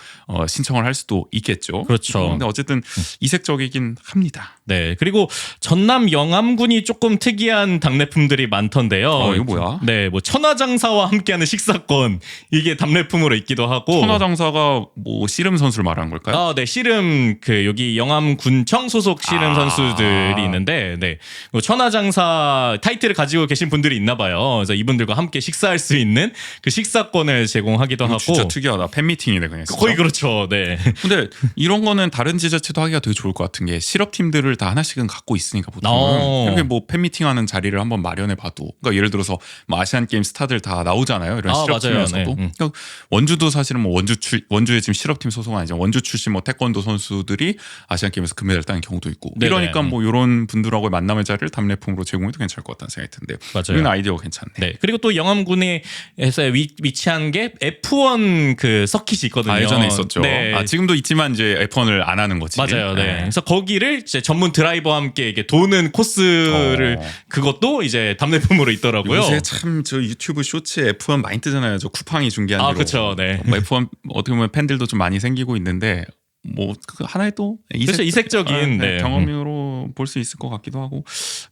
신청을 할 수도 있겠죠. 그렇죠. 근데 어쨌든 이색적이긴 합니다. 네. 그리고 전남 영암군이 조금 특이한 답례품들이 많던데요. 이거 뭐야? 네, 뭐 천하장사와 함께하는 식사권 이게 답례품으로 있기도 하고. 천하장사가 뭐 씨름 선수를 말하는 걸까요? 네, 씨름 그 여기 영암군청 소속 씨름 선수들이 있는데, 네, 뭐 천하장사 타이틀을 가지고 계신 분들이 있나 봐요. 그래서 이분들과 함께 식사할 수 있는 그 식사권을 제공하기도 하고. 진짜 특이하다. 팬미팅이네 그냥. 진짜. 거의 그렇죠. 네. 근데 이런 거는 다른 지자체도 하기가 되게 좋을 것 같은 게 실업팀들을 다 하나씩은 갖고 있으니까 보통은 이렇게 뭐 팬미팅하는 자리를 한번 마련해 봐도 그러니까 예를 들어서 뭐 아시안 게임 스타들 다 나오잖아요. 이런 실업팀에서도. 네. 그러니까 원주도 사실은 뭐 원주에 지금 실업팀 소속은 아니죠. 원주 출신 뭐 태권도 선수들이 아시안 게임에서 금메달 따는 경우도 있고. 네네. 이러니까 뭐 이런 분들하고의 만남의 자리를 답례품으로 제공해도 괜찮을 것 같다는 생각이 드는데. 맞아요. 이런 아이디어가 괜찮네. 네. 그리고 또 영암군에서 위치한 게 F1 그 서킷이 있거든요. 예전에 있었죠. 네. 지금도 있지만 이제 F1을 안 하는 거지. 맞아요. 네. 그래서 거기를 이제 전문 드라이버와 함께 이게 도는 코스를 그것도 이제 답례품으로 있더라고요. 요새 참 저 유튜브 쇼츠에 F1 많이 뜨잖아요. 저 쿠팡이 중계한 대로. 그렇죠. 네. 뭐 F1 어떻게 보면 팬들도 좀 많이 생기고 있는데 뭐 그 하나의 또 그렇죠. 이색적인 네. 경험으로 볼 수 있을 것 같기도 하고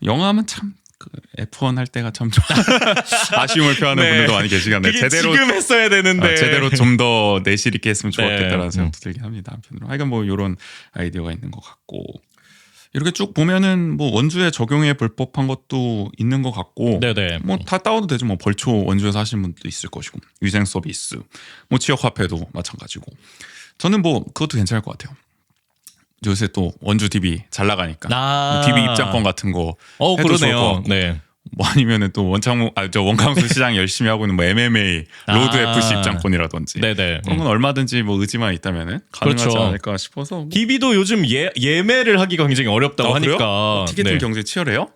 영암은 참 그 F1 할 때가 참 좀 아쉬움을 표하는 네. 분들도 많이 계시겠네요. 그게 지금 했어야 되는데 제대로 좀 더 내실 있게 했으면 좋았겠다라는 네. 생각도 들긴 합니다. 한편으로. 하여간 뭐 이런 아이디어가 있는 것 같고 이렇게 쭉 보면은 뭐 원주에 적용해 볼 법한 것도 있는 것 같고 네네. 뭐 다 따와도 되죠. 뭐 벌초 원주에서 하시는 분도 있을 것이고 위생 서비스 뭐 지역 화폐도 마찬가지고 저는 뭐 그것도 괜찮을 것 같아요. 요새 또 원주 DB 잘 나가니까 DB 입장권 같은 거 해도 좋을 것 그러네요. 같고 네. 뭐 아니면은 또 원광수 시장 열심히 하고 있는 뭐 MMA, 로드 아. FC 입장권이라든지 네네. 그런 건 얼마든지 뭐 의지만 있다면은 가능하지 그렇죠. 않을까 싶어서. DB도 요즘 예매를 하기가 굉장히 어렵다고 그래요? 하니까 티켓팅 네. 경쟁 치열해요?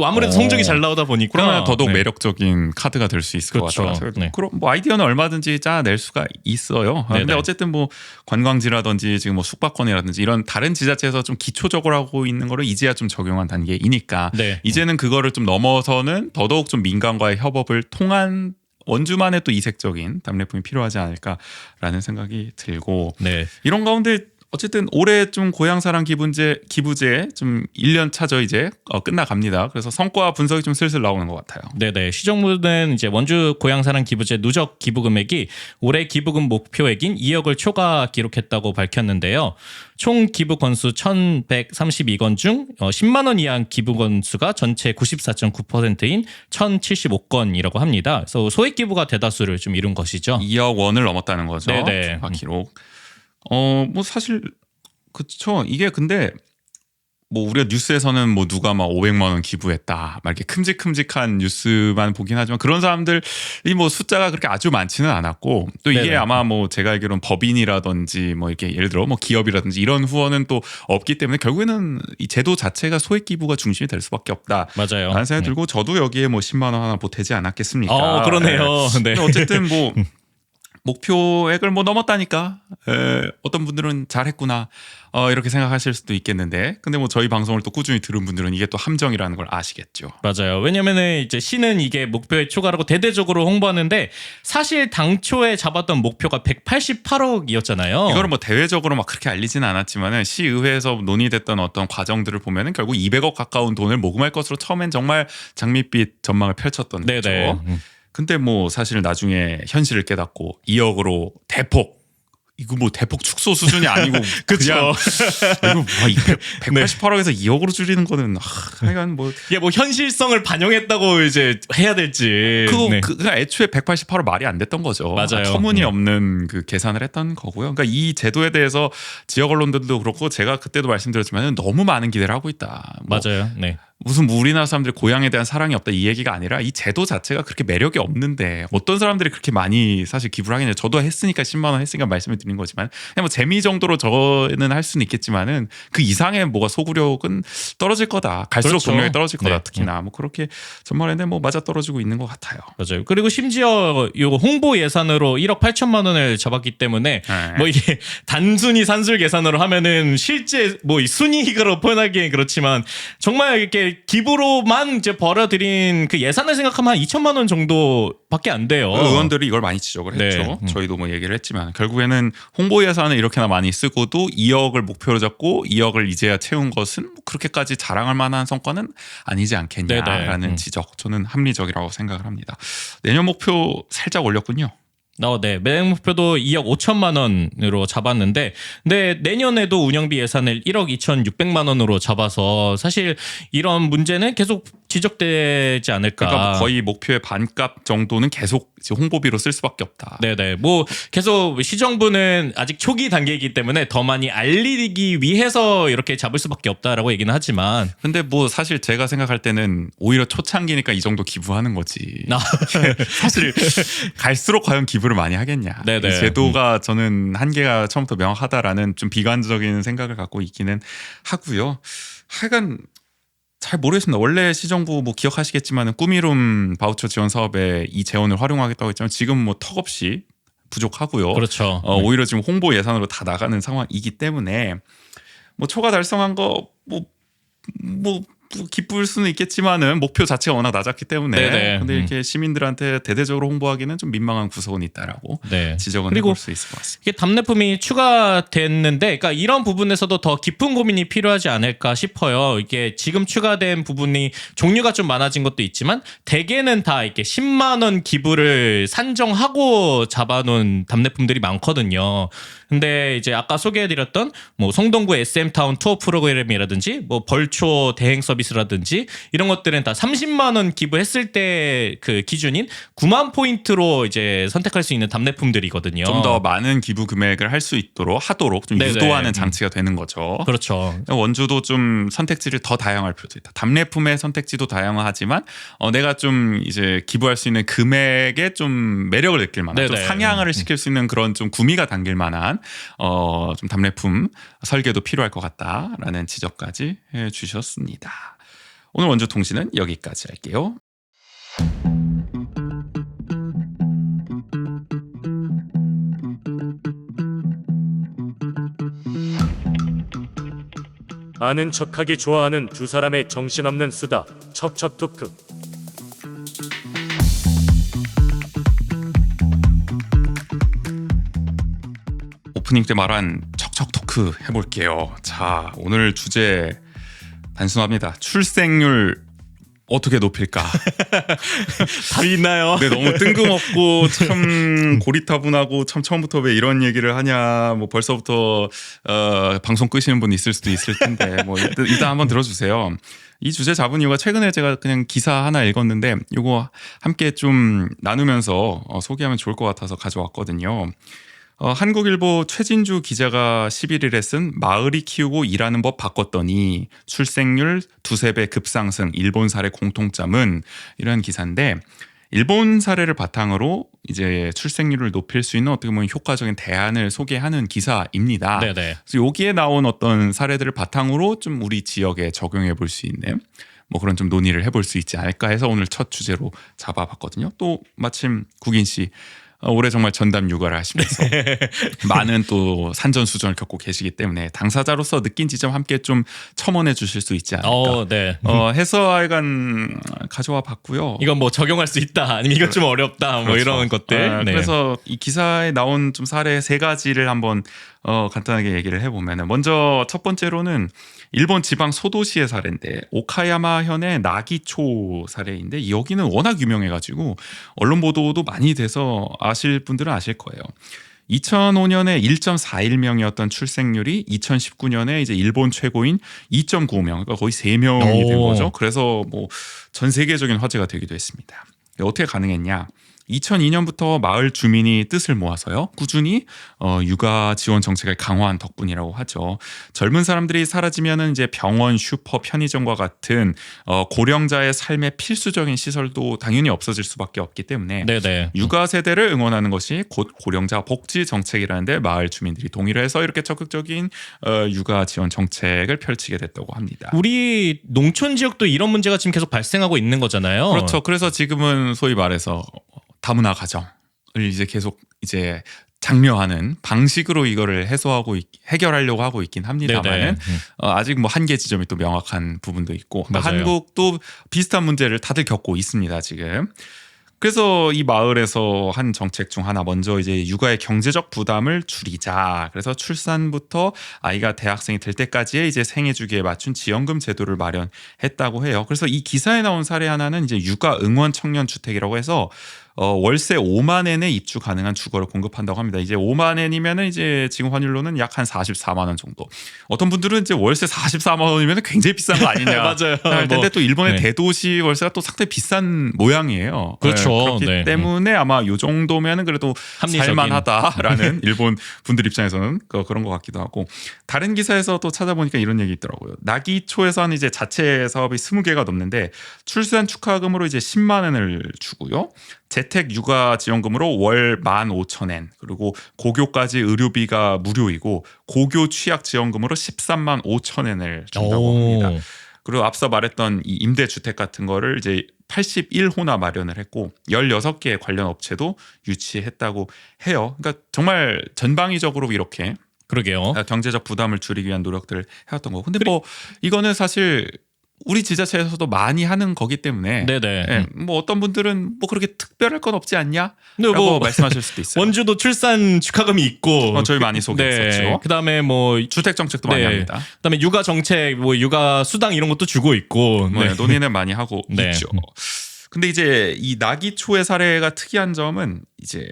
아무래도 성적이 잘 나오다 보니까 그러면 더더욱 네. 매력적인 카드가 될 수 있을 그렇죠. 것 같아요. 네. 그럼 뭐 아이디어는 얼마든지 짜낼 수가 있어요. 근데 네네. 어쨌든 뭐 관광지라든지 지금 뭐 숙박권이라든지 이런 다른 지자체에서 좀 기초적으로 하고 있는 거를 이제야 좀 적용한 단계이니까 네. 이제는 그거를 좀 넘어서는 더더욱 좀 민간과의 협업을 통한 원주만의 또 이색적인 답례품이 필요하지 않을까라는 생각이 들고 네. 이런 가운데 어쨌든 올해 좀 고향사랑 기부제 좀 1년 차죠 이제 끝나갑니다. 그래서 성과 분석이 좀 슬슬 나오는 것 같아요. 네네. 시정부는 이제 원주 고향사랑 기부제 누적 기부 금액이 올해 기부금 목표액인 2억을 초과 기록했다고 밝혔는데요. 총 기부 건수 1,132건 중 10만 원 이하 기부 건수가 전체 94.9%인 1,075건이라고 합니다. 그래서 소액 기부가 대다수를 좀 이룬 것이죠. 2억 원을 넘었다는 거죠. 네네. 초과 기록. 뭐 사실 그쵸. 이게 근데 뭐 우리가 뉴스에서는 뭐 누가 막 500만 원 기부했다 막 이렇게 큼직큼직한 뉴스만 보긴 하지만 그런 사람들이 뭐 숫자가 그렇게 아주 많지는 않았고 또 이게 네네. 아마 뭐 제가 알기로는 법인이라든지 뭐 이렇게 예를 들어 뭐 기업이라든지 이런 후원은 또 없기 때문에 결국에는 이 제도 자체가 소액 기부가 중심이 될 수밖에 없다. 맞아요. 라는 생각이 들고 저도 여기에 뭐 10만 원 하나 보태지 않았겠습니까? 그러네요. 네. 근데 어쨌든 뭐 목표액을 뭐 넘었다니까 어떤 분들은 잘했구나 이렇게 생각하실 수도 있겠는데 근데 뭐 저희 방송을 또 꾸준히 들은 분들은 이게 또 함정이라는 걸 아시겠죠. 맞아요. 왜냐면은 이제 시는 이게 목표에 초과라고 대대적으로 홍보하는데 사실 당초에 잡았던 목표가 188억이었잖아요. 이거를 뭐 대외적으로 막 그렇게 알리지는 않았지만은 시의회에서 논의됐던 어떤 과정들을 보면은 결국 200억 가까운 돈을 모금할 것으로 처음엔 정말 장밋빛 전망을 펼쳤던 네네. 거죠. 근데 뭐 사실 나중에 현실을 깨닫고 2억으로 대폭 이거 뭐 대폭 축소 수준이 아니고 그냥 이거 뭐 188억에서 2억으로 줄이는 거는 하여간 뭐 이게 뭐 현실성을 반영했다고 이제 해야 될지. 그거 네. 그냥 애초에 188억 말이 안 됐던 거죠. 맞아요. 터무니없는 그 계산을 했던 거고요. 그러니까 이 제도에 대해서 지역 언론들도 그렇고 제가 그때도 말씀드렸지만 너무 많은 기대를 하고 있다. 뭐 맞아요. 네. 무슨 우리나라 사람들이 고향에 대한 사랑이 없다 이 얘기가 아니라 이 제도 자체가 그렇게 매력이 없는데 어떤 사람들이 그렇게 많이 사실 기부를 하겠냐. 저도 했으니까 10만 원 했으니까 말씀을 드린 거지만 그냥 뭐 재미 정도로 저는 할 수는 있겠지만은 그 이상의 뭐가 소구력은 떨어질 거다. 갈수록 그렇죠. 동력이 떨어질 거다. 네. 특히나 뭐 그렇게 전말했는데 뭐 맞아 떨어지고 있는 것 같아요. 맞아요. 그리고 심지어 요 홍보 예산으로 1억 8천만 원을 잡았기 때문에 네. 뭐 이게 단순히 산술 계산으로 하면은 실제 뭐 이 순이익으로 표현하기엔 그렇지만 정말 이렇게 기부로만 이제 벌어들인 그 예산을 생각하면 한 2천만 원 정도밖에 안 돼요. 의원들이 이걸 많이 지적을 네. 했죠. 저희도 뭐 얘기를 했지만 결국에는 홍보 예산을 이렇게나 많이 쓰고도 2억을 목표로 잡고 2억을 이제야 채운 것은 뭐 그렇게까지 자랑할 만한 성과는 아니지 않겠냐라는 네네. 지적. 저는 합리적이라고 생각을 합니다. 내년 목표 살짝 올렸군요. 네. 매행 목표도 2억 5천만 원으로 잡았는데, 근데 내년에도 운영비 예산을 1억 2,600만 원으로 잡아서 사실 이런 문제는 계속 지적되지 않을까. 그러니까 뭐 거의 목표의 반값 정도는 계속 이제 홍보비로 쓸 수밖에 없다. 네네. 뭐 계속 시정부는 아직 초기 단계이기 때문에 더 많이 알리기 위해서 이렇게 잡을 수밖에 없다라고 얘기는 하지만. 근데 뭐 사실 제가 생각할 때는 오히려 초창기니까 이 정도 기부하는 거지. 사실 갈수록 과연 기부를 많이 하겠냐. 네네. 이 제도가 저는 한계가 처음부터 명확하다라는 좀 비관적인 생각을 갖고 있기는 하고요. 하여간 잘 모르겠습니다. 원래 시정부 뭐 기억하시겠지만은 꾸미룸 바우처 지원 사업에 이 재원을 활용하겠다고 했지만 지금 뭐 턱없이 부족하고요. 그렇죠. 오히려 지금 홍보 예산으로 다 나가는 상황이기 때문에 뭐 초과 달성한 거 뭐 기쁠 수는 있겠지만은 목표 자체가 워낙 낮았기 때문에 네네. 근데 이렇게 시민들한테 대대적으로 홍보하기는 좀 민망한 구석은 있다라고 네. 지적은 그리고 해볼 수 있을 것 같습니다. 이게 답례품이 추가됐는데, 그러니까 이런 부분에서도 더 깊은 고민이 필요하지 않을까 싶어요. 이게 지금 추가된 부분이 종류가 좀 많아진 것도 있지만 대개는 다 이렇게 10만 원 기부를 산정하고 잡아놓은 답례품들이 많거든요. 근데 이제 아까 소개해드렸던 뭐 성동구 SM타운 투어 프로그램이라든지 뭐 벌초 대행 서비스라든지 이런 것들은 다 30만 원 기부했을 때 그 기준인 9만 포인트로 이제 선택할 수 있는 답례품들이거든요. 좀 더 많은 기부 금액을 할 수 하도록 좀 네네. 유도하는 장치가 되는 거죠. 그렇죠. 원주도 좀 선택지를 더 다양할 필요도 있다. 답례품의 선택지도 다양하지만 내가 좀 이제 기부할 수 있는 금액에 좀 매력을 느낄 만한, 좀 네네. 상향을 시킬 수 있는 그런 좀 구미가 당길 만한 좀 답례품 설계도 필요할 것 같다라는 지적까지 해주셨습니다. 오늘 원주 통신은 여기까지 할게요. 아는 척하기 좋아하는 두 사람의 정신없는 수다 첩첩토크. 오프닝 때 말한 척척 토크 해볼게요. 자, 오늘 주제 단순합니다. 출생률 어떻게 높일까? 답이 있나요? 네, 너무 뜬금없고 참 고리타분하고 참 처음부터 왜 이런 얘기를 하냐. 뭐 벌써부터 방송 끄시는 분 있을 수도 있을 텐데 뭐 일단 한번 들어주세요. 이 주제 잡은 이유가 최근에 제가 그냥 기사 하나 읽었는데 이거 함께 좀 나누면서 소개하면 좋을 것 같아서 가져왔거든요. 한국일보 최진주 기자가 11일에 쓴 마을이 키우고 일하는 법 바꿨더니 출생률 두세 배 급상승 일본 사례 공통점은 이런 기사인데 일본 사례를 바탕으로 이제 출생률을 높일 수 있는 어떻게 보면 효과적인 대안을 소개하는 기사입니다. 네네. 그래서 여기에 나온 어떤 사례들을 바탕으로 좀 우리 지역에 적용해 볼 수 있는 뭐 그런 좀 논의를 해볼 수 있지 않을까 해서 오늘 첫 주제로 잡아봤거든요. 또 마침 국인 씨 올해 정말 전담 육아를 하시면서 많은 또 산전수전을 겪고 계시기 때문에 당사자로서 느낀 지점 함께 좀 첨언해 주실 수 있지 않을까 네. 해서 하여간 가져와 봤고요. 이건 뭐 적용할 수 있다 아니면 이건 좀 어렵다 뭐 그렇죠. 이런 것들. 네. 그래서 이 기사에 나온 좀 사례 세 가지를 한번 간단하게 얘기를 해보면 먼저 첫 번째로는 일본 지방 소도시의 사례인데 오카야마현의 나기초 사례인데 여기는 워낙 유명해가지고 언론 보도도 많이 돼서 아실 분들은 아실 거예요. 2005년에 1.41명이었던 출생률이 2019년에 이제 일본 최고인 2.95명, 그러니까 거의 3명이 된 거죠. 그래서 뭐 전 세계적인 화제가 되기도 했습니다. 어떻게 가능했냐? 2002년부터 마을 주민이 뜻을 모아서요 꾸준히 육아 지원 정책을 강화한 덕분이라고 하죠. 젊은 사람들이 사라지면은 이제 병원, 슈퍼, 편의점과 같은 고령자의 삶의 필수적인 시설도 당연히 없어질 수밖에 없기 때문에 네네. 육아 세대를 응원하는 것이 곧 고령자 복지 정책이라는데 마을 주민들이 동의를 해서 이렇게 적극적인 육아 지원 정책을 펼치게 됐다고 합니다. 우리 농촌 지역도 이런 문제가 지금 계속 발생하고 있는 거잖아요. 그렇죠. 그래서 지금은 소위 말해서 다문화 가정을 이제 계속 이제 장려하는 방식으로 이거를 해결하려고 하고 있긴 합니다만은 아직 뭐 한계 지점이 또 명확한 부분도 있고 맞아요. 한국도 비슷한 문제를 다들 겪고 있습니다 지금. 그래서 이 마을에서 한 정책 중 하나 먼저 이제 육아의 경제적 부담을 줄이자. 그래서 출산부터 아이가 대학생이 될 때까지의 이제 생애 주기에 맞춘 지원금 제도를 마련했다고 해요. 그래서 이 기사에 나온 사례 하나는 이제 육아 응원 청년 주택이라고 해서 월세 5만 엔에 입주 가능한 주거를 공급한다고 합니다. 이제 5만 엔이면은 이제 지금 환율로는 약 한 44만 원 정도. 어떤 분들은 이제 월세 44만 원이면 굉장히 비싼 거 아니냐. 맞아요. 할 텐데 또 일본의 네. 대도시 월세가 또 상당히 비싼 모양이에요. 그렇죠. 그렇기 네. 때문에 아마 요 정도면은 그래도 합리적인. 살만하다라는 일본 분들 입장에서는 그런 것 같기도 하고 다른 기사에서 또 찾아보니까 이런 얘기 있더라고요. 나기초에서는 이제 자체 사업이 20개가 넘는데 출산 축하금으로 이제 10만 원을 주고요. 재택 육아 지원금으로 월 15,000엔 그리고 고교까지 의료비가 무료이고 고교 취약 지원금으로 13만 5천엔을 준다고 합니다. 그리고 앞서 말했던 이 임대주택 같은 거를 이제 81호나 마련을 했고 16개의 관련 업체도 유치했다고 해요. 그러니까 정말 전방위적으로 이렇게 그러게요. 경제적 부담을 줄이기 위한 노력들을 해왔던 거고. 근데 뭐 이거는 사실 우리 지자체에서도 많이 하는 거기 때문에 네네. 예, 뭐 어떤 분들은 뭐 그렇게 특별할 건 없지 않냐? 근데 라고 뭐 말씀하실 수도 있어요. 원주도 출산 축하금이 있고 저희 많이 소개했었죠. 네. 그다음에 뭐 주택 정책도 많이 합니다. 그다음에 육아 정책, 뭐 육아 수당 이런 것도 주고 있고. 네, 논의는 많이 하고 네. 있죠. 근데 이제 이 나기초의 사례가 특이한 점은 이제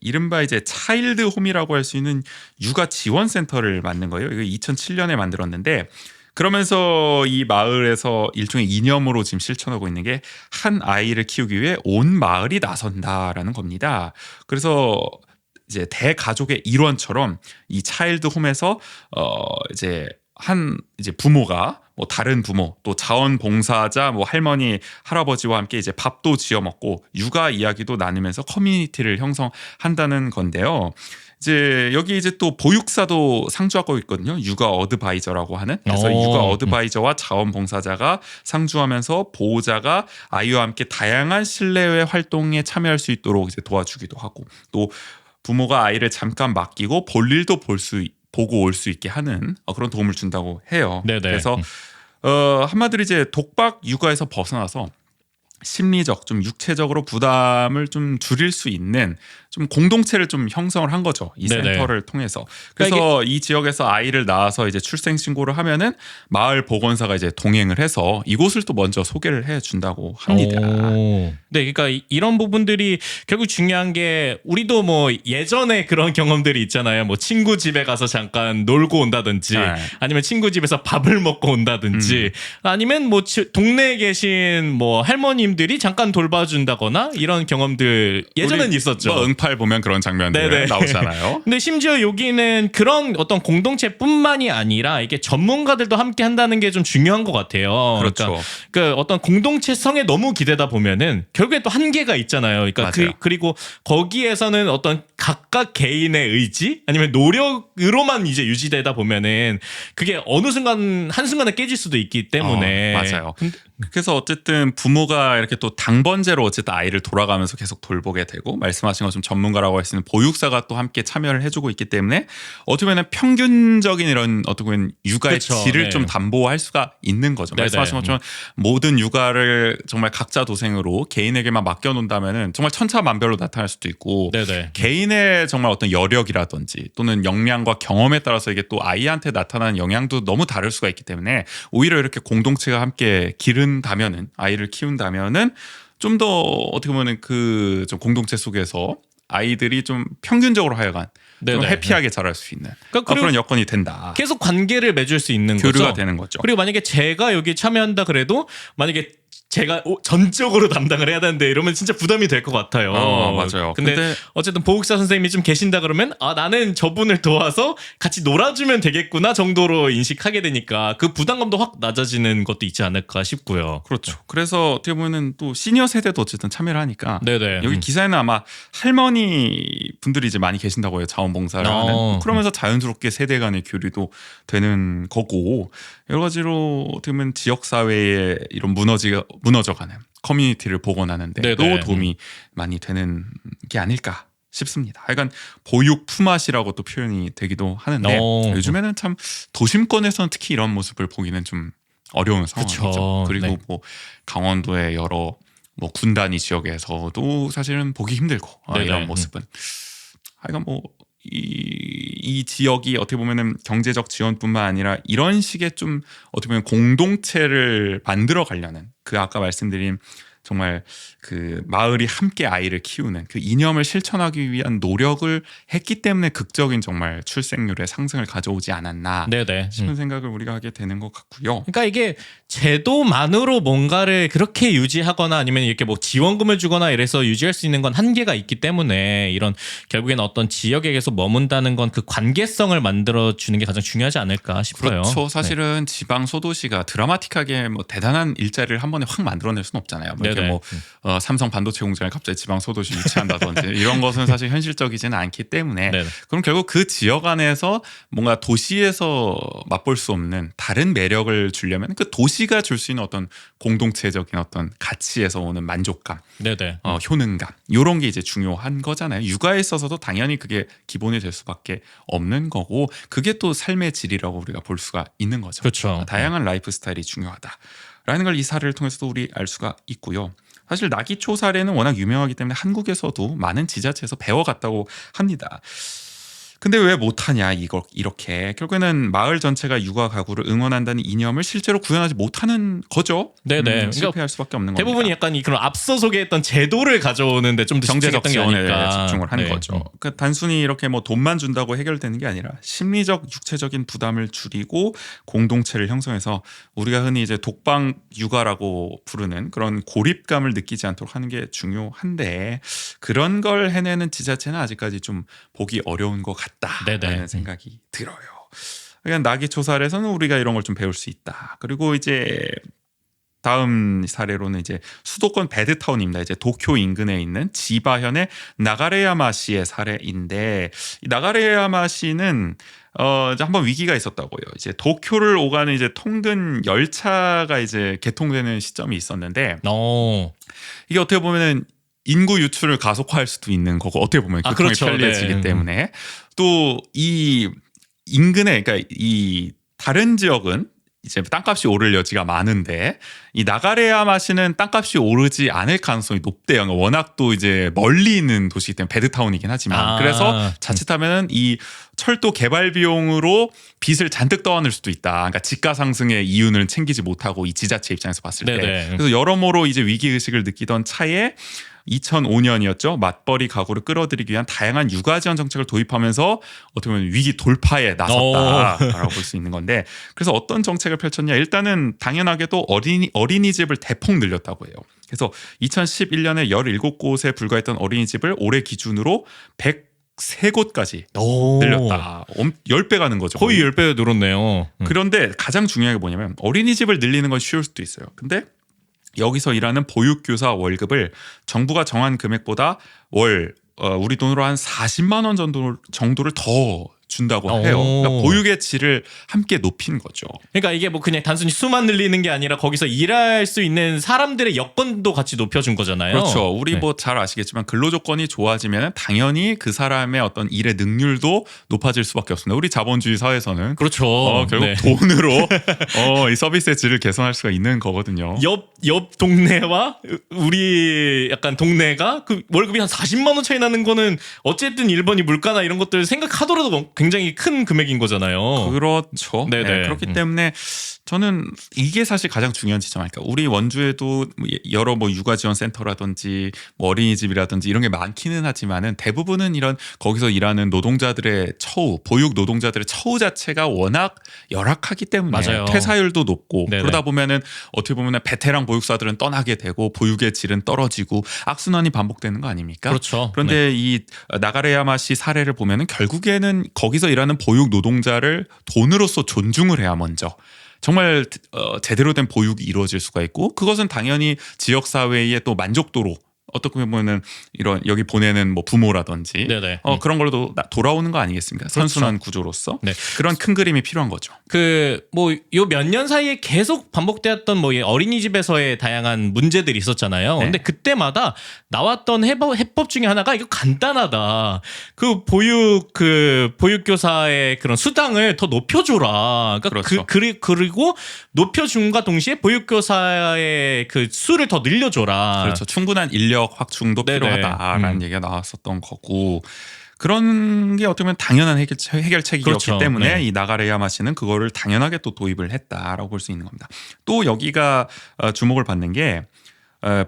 이른바 이제 차일드 홈이라고 할 수 있는 육아 지원 센터를 만든 거예요. 이거 2007년에 만들었는데 그러면서 이 마을에서 일종의 이념으로 지금 실천하고 있는 게 한 아이를 키우기 위해 온 마을이 나선다라는 겁니다. 그래서 이제 대가족의 일원처럼 이 차일드 홈에서 이제 이제 부모가 뭐 다른 부모 또 자원봉사자 뭐 할머니 할아버지와 함께 이제 밥도 지어 먹고 육아 이야기도 나누면서 커뮤니티를 형성한다는 건데요. 이제 여기 이제 또 보육사도 상주하고 있거든요. 육아 어드바이저라고 하는. 그래서 육아 어드바이저와 자원봉사자가 상주하면서 보호자가 아이와 함께 다양한 실내외 활동에 참여할 수 있도록 이제 도와주기도 하고 또 부모가 아이를 잠깐 맡기고 볼 일도 보고 올 수 있게 하는 그런 도움을 준다고 해요. 네네. 그래서 한마디로 이제 독박 육아에서 벗어나서 심리적 좀 육체적으로 부담을 좀 줄일 수 있는 좀 공동체를 좀 형성을 한 거죠. 이 네네. 센터를 통해서. 그래서 이 지역에서 아이를 낳아서 이제 출생 신고를 하면은 마을 보건사가 이제 동행을 해서 이곳을 또 먼저 소개를 해 준다고 합니다. 네, 그러니까 이런 부분들이 결국 중요한 게 우리도 뭐 예전에 그런 경험들이 있잖아요. 뭐 친구 집에 가서 잠깐 놀고 온다든지 네. 아니면 친구 집에서 밥을 먹고 온다든지 아니면 뭐 동네에 계신 뭐 할머님들이 잠깐 돌봐준다거나 이런 경험들 예전엔 우리 있었죠. 뭐 응팔 보면 그런 장면들 네네. 나오잖아요. 근데 심지어 여기는 그런 어떤 공동체뿐만이 아니라 이게 전문가들도 함께 한다는 게 좀 중요한 것 같아요. 그렇죠. 그러니까 그 어떤 공동체성에 너무 기대다 보면은 결국에 또 한계가 있잖아요. 그러니까 맞아요. 그리고 거기에서는 어떤 각각 개인의 의지 아니면 노력으로만 이제 유지되다 보면은 그게 어느 순간 한순간에 깨질 수도 있기 때문에 맞아요. 그래서 어쨌든 부모가 이렇게 또 당번제로 어쨌든 아이를 돌아가면서 계속 돌보게 되고 말씀하신 것처럼 전문가라고 할 수 있는 보육사가 또 함께 참여를 해주고 있기 때문에 어떻게 보면 평균적인 이런 어떻게 보면 육아의 그쵸, 질을 네. 좀 담보할 수가 있는 거죠. 네네. 말씀하신 것처럼 모든 육아를 정말 각자 도생으로 개인에게만 맡겨놓는다면은 정말 천차만별로 나타날 수도 있고 네네. 개인의 정말 어떤 여력이라든지 또는 역량과 경험에 따라서 이게 또 아이한테 나타나는 영향도 너무 다를 수가 있기 때문에 오히려 이렇게 공동체가 함께 기른다면은 아이를 키운다면은 좀 더 어떻게 보면 그 좀 공동체 속에서 아이들이 좀 평균적으로 하여간 좀 네네. 해피하게 자랄 수 있는 그러니까 그런 여건이 된다. 계속 관계를 맺을 수 있는 교류가 거죠. 되는 거죠. 그리고 만약에 제가 여기 참여한다 그래도 만약에 제가 전적으로 담당을 해야 되는데 이러면 진짜 부담이 될 것 같아요. 맞아요. 근데 어쨌든 보육사 선생님이 좀 계신다 그러면 나는 저분을 도와서 같이 놀아주면 되겠구나 정도로 인식하게 되니까 그 부담감도 확 낮아지는 것도 있지 않을까 싶고요. 그렇죠. 그래서 어떻게 보면은 또 시니어 세대도 어쨌든 참여를 하니까 네네. 여기 기사에는 아마 할머니 분들이 이제 많이 계신다고 해요. 자원봉사를 하는. 그러면서 자연스럽게 세대 간의 교류도 되는 거고 여러 가지로 어떻게 보면 지역 사회의 이런 무너져가는 커뮤니티를 복원하는 데도 네네. 도움이 많이 되는 게 아닐까 싶습니다. 하여간 보육 품앗이라고 또 표현이 되기도 하는데 요즘에는 참 도심권에서는 특히 이런 모습을 보기는 좀 어려운 상황이죠. 그쵸. 그리고 네. 뭐 강원도의 여러 뭐 군단위 지역에서도 사실은 보기 힘들고 네네. 이런 모습은 하여간 뭐 이 지역이 어떻게 보면은 경제적 지원뿐만 아니라 이런 식의 좀 어떻게 보면 공동체를 만들어 가려는 그 아까 말씀드린 정말 그 마을이 함께 아이를 키우는 그 이념을 실천하기 위한 노력을 했기 때문에 극적인 정말 출생률의 상승을 가져오지 않았나 네네. 싶은 생각을 우리가 하게 되는 것 같고요. 그러니까 이게 제도만으로 뭔가를 그렇게 유지하거나 아니면 이렇게 뭐 지원금을 주거나 이래서 유지할 수 있는 건 한계가 있기 때문에 이런 결국에는 어떤 지역에 계속 머문다는 건 그 관계성을 만들어 주는 게 가장 중요하지 않을까 싶어요. 그렇죠. 사실은 지방 소도시가 드라마틱하게 뭐 대단한 일자리를 한 번에 확 만들어낼 수는 없잖아요. 뭐 이렇게 네네. 뭐 삼성 반도체 공장을 갑자기 지방 소도시 유치한다든지 이런 것은 사실 현실적이지는 않기 때문에 네네. 그럼 결국 그 지역 안에서 뭔가 도시에서 맛볼 수 없는 다른 매력을 주려면 그 도시가 줄 수 있는 어떤 공동체적인 어떤 가치에서 오는 만족감, 네네. 효능감 이런 게 이제 중요한 거잖아요. 육아에 있어서도 당연히 그게 기본이 될 수밖에 없는 거고 그게 또 삶의 질이라고 우리가 볼 수가 있는 거죠. 그렇죠. 다양한 라이프 스타일이 중요하다라는 걸 이 사례를 통해서도 우리 알 수가 있고요. 사실 나기초 사례는 워낙 유명하기 때문에 한국에서도 많은 지자체에서 배워갔다고 합니다. 근데 왜 못하냐 이렇게 결국에는 마을 전체가 육아 가구를 응원한다는 이념을 실제로 구현하지 못하는 거죠. 네네. 실패할 수밖에 없는 대부분이 겁니다. 약간 이 그런 앞서 소개했던 제도를 가져오는데 좀 더 경제적 집중했던 게 지원에 아닐까. 집중을 하는 네. 거죠. 그러니까 단순히 이렇게 뭐 돈만 준다고 해결되는 게 아니라 심리적, 육체적인 부담을 줄이고 공동체를 형성해서 우리가 흔히 이제 독방 육아라고 부르는 그런 고립감을 느끼지 않도록 하는 게 중요한데 그런 걸 해내는 지자체는 아직까지 좀 보기 어려운 것 같다라는 네네. 생각이 들어요. 그러니까 나기 초살에서는 우리가 이런 걸 좀 배울 수 있다. 그리고 이제 다음 사례로는 이제 수도권 베드타운입니다. 이제 도쿄 인근에 있는 지바현의 나가레야마시의 사례인데 이 나가레야마시는 이제 한번 위기가 있었다고요. 이제 도쿄를 오가는 이제 통근 열차가 이제 개통되는 시점이 있었는데 이게 어떻게 보면은 인구 유출을 가속화할 수도 있는 거고 어떻게 보면 교통이 그렇죠. 편리해지기 네. 때문에 또 이 인근에 그러니까 이 다른 지역은 이제 땅값이 오를 여지가 많은데 이 나가레야마시는 땅값이 오르지 않을 가능성이 높대요. 그러니까 워낙 또 이제 멀리 있는 도시이기 때문에 베드타운이긴 하지만 그래서 자칫하면 이 철도 개발 비용으로 빚을 잔뜩 떠안을 수도 있다. 그러니까 지가 상승의 이윤을 챙기지 못하고 이 지자체 입장에서 봤을 때 네네. 그래서 여러모로 이제 위기 의식을 느끼던 차에 2005년이었죠. 맞벌이 가구를 끌어들이기 위한 다양한 육아 지원 정책을 도입하면서 어떻게 보면 위기 돌파에 나섰다라고 볼 수 있는 건데 그래서 어떤 정책을 펼쳤냐. 일단은 당연하게도 어린이집을 대폭 늘렸다고 해요. 그래서 2011년에 17곳에 불과했던 어린이집을 올해 기준으로 103곳까지 늘렸다. 10배 가는 거죠. 거의 10배 늘었네요. 그런데 가장 중요한 게 뭐냐면 어린이집을 늘리는 건 쉬울 수도 있어요. 근데 여기서 일하는 보육교사 월급을 정부가 정한 금액보다 월 우리 돈으로 한 40만 원 정도를 더 준다고 해요. 그러니까 보육의 질을 함께 높이는 거죠. 그러니까 이게 뭐 그냥 단순히 수만 늘리는 게 아니라 거기서 일할 수 있는 사람들의 여건도 같이 높여준 거잖아요. 그렇죠. 우리 네. 뭐 잘 아시겠지만 근로 조건이 좋아지면 당연히 그 사람의 어떤 일의 능률도 높아질 수밖에 없습니다. 우리 자본주의 사회에서는 그렇죠. 결국 네. 돈으로 이 서비스의 질을 개선할 수가 있는 거거든요. 옆 동네와 우리 약간 동네가 그 월급이 한 40만 원 차이 나는 거는 어쨌든 일본이 물가나 이런 것들 생각하더라도 굉장히 큰 금액인 거잖아요. 그렇죠. 네네. 네, 그렇기 때문에 저는 이게 사실 가장 중요한 지점 아닐까. 우리 원주에도 여러 뭐 육아 지원 센터라든지 뭐 어린이집이라든지 이런 게 많기는 하지만은 대부분은 이런 거기서 일하는 노동자들의 처우, 보육 노동자들의 처우 자체가 워낙 열악하기 때문에 맞아요. 퇴사율도 높고 네네. 그러다 보면은 어떻게 보면 베테랑 보육사들은 떠나게 되고 보육의 질은 떨어지고 악순환이 반복되는 거 아닙니까? 그렇죠. 그런데 이 나가레야마시 사례를 보면은 결국에는 거기서 일하는 보육 노동자를 돈으로서 존중을 해야 먼저 정말 제대로 된 보육이 이루어질 수가 있고 그것은 당연히 지역 사회의 또 만족도로 어떻게 보면은 이런 여기 보내는 뭐 부모라든지 네네. 그런 걸로 돌아오는 거 아니겠습니까? 선순환 구조로서 네. 그런 큰 그림이 필요한 거죠. 그 뭐 요 몇 년 사이에 계속 반복되었던 뭐 이 어린이집에서의 다양한 문제들이 있었잖아요. 네. 근데 그때마다 나왔던 해법 중에 하나가 이거 간단하다. 그 보육교사의 그런 수당을 더 높여줘라. 그러니까 그렇죠. 그리고 높여준과 동시에 보육교사의 그 수를 더 늘려줘라. 그렇죠. 충분한 인력 확충도 네네. 필요하다라는 얘기가 나왔었던 거고 그런 게 어떻게 보면 당연한 해결책이었기 그렇죠. 때문에 네. 이 나가레야마시는 그거를 당연하게 또 도입을 했다라고 볼 수 있는 겁니다. 또 여기가 주목을 받는 게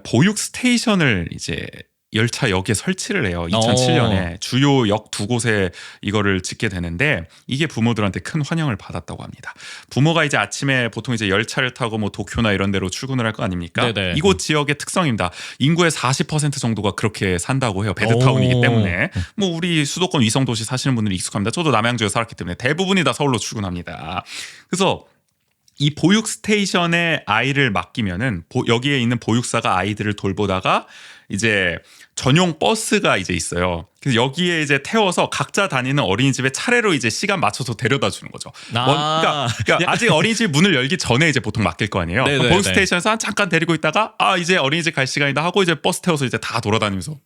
보육 스테이션을 이제 열차역에 설치를 해요. 2007년에 주요 역 2곳에 이거를 짓게 되는데 이게 부모들한테 큰 환영을 받았다고 합니다. 부모가 이제 아침에 보통 이제 열차를 타고 뭐 도쿄나 이런 데로 출근을 할 거 아닙니까? 네네. 이곳 지역의 특성입니다. 인구의 40% 정도가 그렇게 산다고 해요. 베드타운이기 때문에 뭐 우리 수도권 위성 도시 사시는 분들이 익숙합니다. 저도 남양주에 살았기 때문에 대부분이 다 서울로 출근합니다. 그래서 이 보육 스테이션에 아이를 맡기면은 여기에 있는 보육사가 아이들을 돌보다가 이제 전용 버스가 이제 있어요. 그래서 여기에 이제 태워서 각자 다니는 어린이집에 차례로 이제 시간 맞춰서 데려다 주는 거죠. 그러니까 아직 어린이집 문을 열기 전에 이제 보통 맡길 거 아니에요. 네네네. 보육 스테이션에서 잠깐 데리고 있다가 이제 어린이집 갈 시간이다 하고 이제 버스 태워서 이제 다 돌아다니면서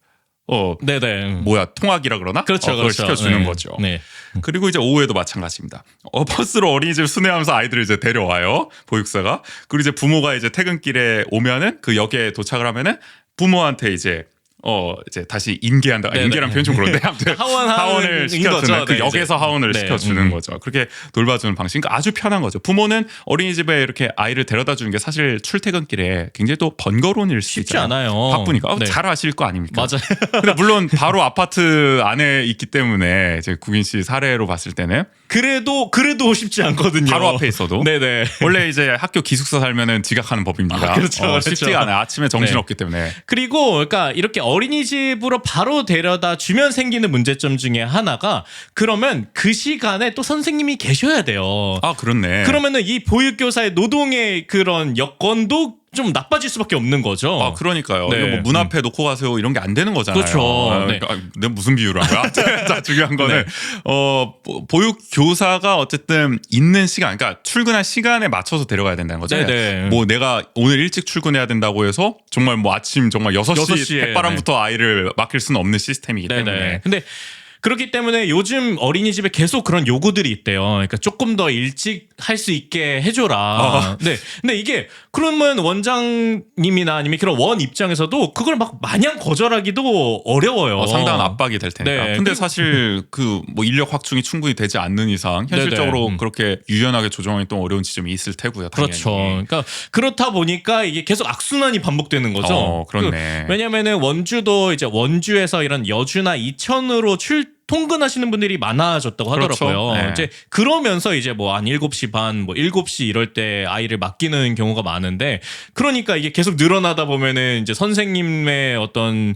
네네. 뭐야 통학이라 그러나? 그렇죠. 그걸 그렇죠. 시켜주는 네. 거죠. 네. 그리고 이제 오후에도 마찬가지입니다. 버스로 어린이집 순회하면서 아이들을 이제 데려와요. 보육사가. 그리고 이제 부모가 이제 퇴근길에 오면은 그 역에 도착을 하면은 부모한테 이제 이제 다시 인계한다. 네네. 인계란 표현 좀 그런데 아무튼 하원을 시켜주는 거죠. 그 네, 역에서 이제. 하원을 네. 시켜주는 거죠. 그렇게 돌봐주는 방식. 그러니까 아주 편한 거죠. 부모는 어린이집에 이렇게 아이를 데려다 주는 게 사실 출퇴근길에 굉장히 또 번거로운 일일 수 쉽지 있잖아요. 않아요. 바쁘니까 네. 잘 아실 거 아닙니까? 맞아요. 근데 물론 바로 아파트 안에 있기 때문에 이제 국인 씨 사례로 봤을 때는 그래도 쉽지 않거든요. 바로 앞에 있어도 네네. 원래 이제 학교 기숙사 살면은 지각하는 법입니다. 그렇죠. 쉽지가 그렇죠. 않아요. 아침에 정신 네. 없기 때문에. 그리고 그러니까 이렇게 어린이집으로 바로 데려다 주면 생기는 문제점 중에 하나가 그러면 그 시간에 또 선생님이 계셔야 돼요. 아 그렇네. 그러면은 이 보육교사의 노동의 그런 여건도 좀 나빠질 수밖에 없는 거죠. 아 그러니까요. 네. 이거 뭐 문 앞에 놓고 가세요 이런 게 안 되는 거잖아요. 그렇죠. 네. 내가 무슨 비유를 한 거야? 자 중요한 거는 보육 교사가 어쨌든 있는 시간, 그러니까 출근할 시간에 맞춰서 데려가야 된다는 거죠. 네네. 뭐 내가 오늘 일찍 출근해야 된다고 해서 정말 뭐 아침 정말 6시 6시에, 백바람부터 아이를 맡길 수는 없는 시스템이기 때문에. 네네. 근데 그렇기 때문에 요즘 어린이집에 계속 그런 요구들이 있대요. 그러니까 조금 더 일찍 할 수 있게 해줘라. 네. 근데 이게 그러면 원장님이나 아니면 그런 원 입장에서도 그걸 막 마냥 거절하기도 어려워요. 상당한 압박이 될 테니까. 네. 근데 사실 그 뭐 인력 확충이 충분히 되지 않는 이상 현실적으로 네네. 그렇게 유연하게 조정하기 또 어려운 지점이 있을 테고요. 당연히. 그렇죠. 그러니까 그렇다 보니까 이게 계속 악순환이 반복되는 거죠. 그렇네. 왜냐면은 원주도 이제 원주에서 이런 여주나 이천으로 통근하시는 분들이 많아졌다고 그렇죠. 하더라고요. 네. 이제 그러면서 이제 뭐 한 7시 반, 뭐 7시 이럴 때 아이를 맡기는 경우가 많은데 그러니까 이게 계속 늘어나다 보면은 이제 선생님의 어떤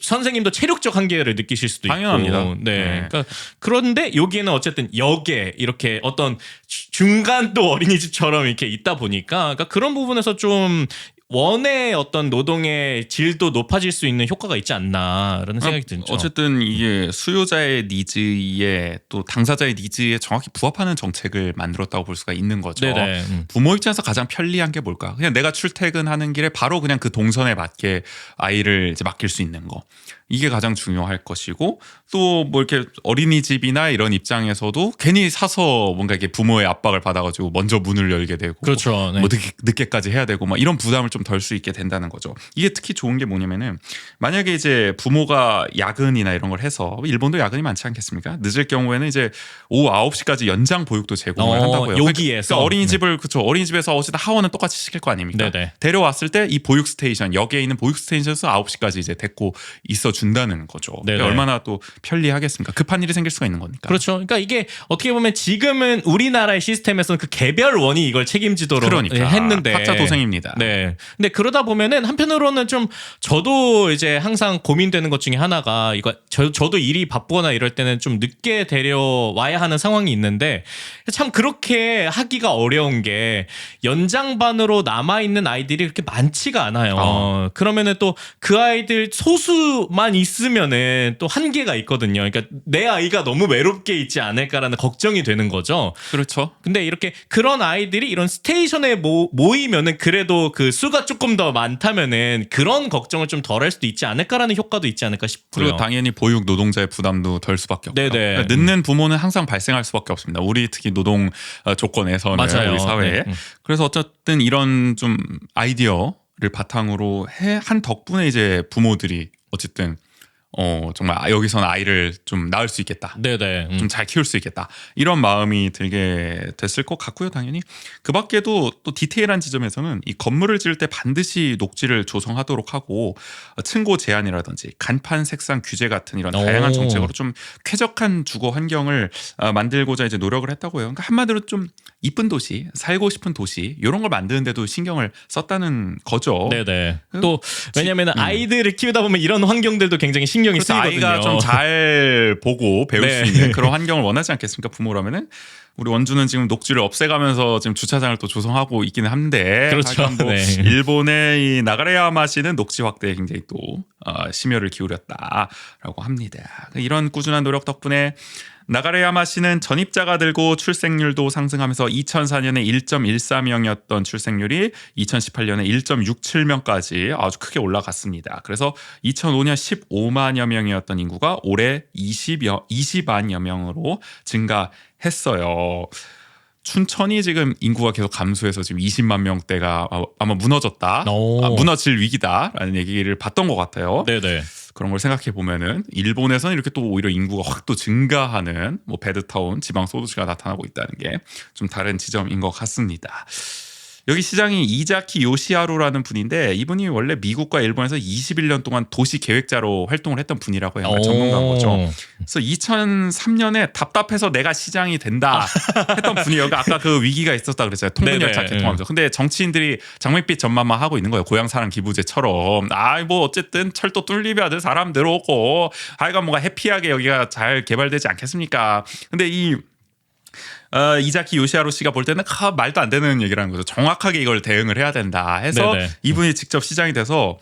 선생님도 체력적 한계를 느끼실 수도 당연합니다. 있고. 네. 네. 그러니까 그런데 여기에는 어쨌든 역에 이렇게 어떤 중간 또 어린이집처럼 이렇게 있다 보니까 그러니까 그런 부분에서 좀 원의 어떤 노동의 질도 높아질 수 있는 효과가 있지 않나라는 생각이 들죠. 어쨌든 이게 수요자의 니즈에 또 당사자의 니즈에 정확히 부합하는 정책을 만들었다고 볼 수가 있는 거죠. 네네. 부모 입장에서 가장 편리한 게 뭘까? 그냥 내가 출퇴근하는 길에 바로 그냥 그 동선에 맞게 아이를 이제 맡길 수 있는 거. 이게 가장 중요할 것이고 또 뭐 이렇게 어린이집이나 이런 입장에서도 괜히 사서 뭔가 이렇게 부모의 압박을 받아가지고 먼저 문을 열게 되고 그렇죠. 네. 뭐 늦게까지 해야 되고 막 이런 부담을 좀 덜 수 있게 된다는 거죠. 이게 특히 좋은 게 뭐냐면은 만약에 이제 부모가 야근이나 이런 걸 해서 일본도 야근이 많지 않겠습니까? 늦을 경우에는 이제 오후 9시까지 연장 보육도 제공을 한다고요. 여기에서 그러니까 어린이집을 그렇죠. 어린이집에서 어쨌든 하원은 똑같이 시킬 거 아닙니까? 네네. 데려왔을 때 이 보육 스테이션 역에 있는 보육 스테이션에서 9시까지 이제 데리고 있어 준다는 거죠. 네네. 그러니까 얼마나 또 편리하겠습니까? 급한 일이 생길 수가 있는 거니까. 그렇죠. 그러니까 이게 어떻게 보면 지금은 우리나라의 시스템에서는 그 개별원이 이걸 책임지도록 그러니까 했는데 각자 도생입니다. 네. 근데 그러다 보면은 한편으로는 좀 저도 이제 항상 고민되는 것 중에 하나가 이거 저도 일이 바쁘거나 이럴 때는 좀 늦게 데려와야 하는 상황이 있는데 참 그렇게 하기가 어려운 게 연장반으로 남아 있는 아이들이 그렇게 많지가 않아요. 그러면은 또 그 아이들 소수만 있으면은 또 한계가 있거든요. 그러니까 내 아이가 너무 외롭게 있지 않을까라는 걱정이 되는 거죠. 그렇죠. 근데 이렇게 그런 아이들이 이런 스테이션에 모이면은 그래도 그 수가 조금 더 많다면은 그런 걱정을 좀 덜 할 수도 있지 않을까라는 효과도 있지 않을까 싶고요. 그리고 당연히 보육 노동자의 부담도 덜 수밖에 없고요. 네네. 그러니까 늦는 부모는 항상 발생할 수밖에 없습니다. 우리 특히 노동 조건에서는 맞아요. 우리 사회에. 네. 그래서 어쨌든 이런 좀 아이디어를 바탕으로 한 덕분에 이제 부모들이 어쨌든 정말 여기서는 아이를 좀 낳을 수 있겠다. 네네. 좀 잘 키울 수 있겠다. 이런 마음이 들게 됐을 것 같고요, 당연히. 그 밖에도 또 디테일한 지점에서는 이 건물을 지을 때 반드시 녹지를 조성하도록 하고 층고 제한이라든지 간판 색상 규제 같은 이런 다양한 오. 정책으로 좀 쾌적한 주거 환경을 만들고자 이제 노력을 했다고요. 그러니까 한마디로 좀 이쁜 도시, 살고 싶은 도시 이런 걸 만드는데도 신경을 썼다는 거죠. 네네. 또 왜냐면은 아이들을 키우다 보면 이런 환경들도 굉장히 신경이 그래서 쓰이거든요. 아이가 좀 잘 보고 배울 네. 수 있는 그런 환경을 원하지 않겠습니까? 부모라면은. 우리 원주는 지금 녹지를 없애가면서 지금 주차장을 또 조성하고 있기는 한데 그렇죠. 하여간 뭐 네. 일본의 이 나가레야마시는 녹지 확대에 굉장히 또 심혈을 기울였다라고 합니다. 이런 꾸준한 노력 덕분에 나가레야마시는 전입자가 늘고 출생률도 상승하면서 2004년에 1.13명이었던 출생률이 2018년에 1.67명까지 아주 크게 올라갔습니다. 그래서 2005년 15만여 명이었던 인구가 올해 20만여 명으로 증가했어요. 춘천이 지금 인구가 계속 감소해서 지금 20만 명대가 아마 무너졌다. 무너질 위기다라는 얘기를 봤던 것 같아요. 네네. 그런 걸 생각해 보면은 일본에서는 이렇게 또 오히려 인구가 확 또 증가하는 뭐 배드타운 지방 소도시가 나타나고 있다는 게 좀 다른 지점인 것 같습니다. 여기 시장이 이자키 요시하루라는 분인데 이분이 원래 미국과 일본에서 21년 동안 도시 계획자로 활동을 했던 분이라고 해요. 전문가인 거죠. 그래서 2003년에 답답해서 내가 시장이 된다 했던 분이에요. 아까 그 위기가 있었다 그랬잖아요. 통근열차 개통하면서. 근데 정치인들이 장밋빛 전망만 하고 있는 거예요. 고향사랑 기부제처럼. 뭐 어쨌든 철도 뚫리면 사람 들어오고 하여간 뭔가 해피하게 여기가 잘 개발되지 않겠습니까? 근데 이자키 요시하루 씨가 볼 때는 말도 안 되는 얘기라는 거죠. 정확하게 이걸 대응을 해야 된다 해서 네네. 이분이 직접 시장이 돼서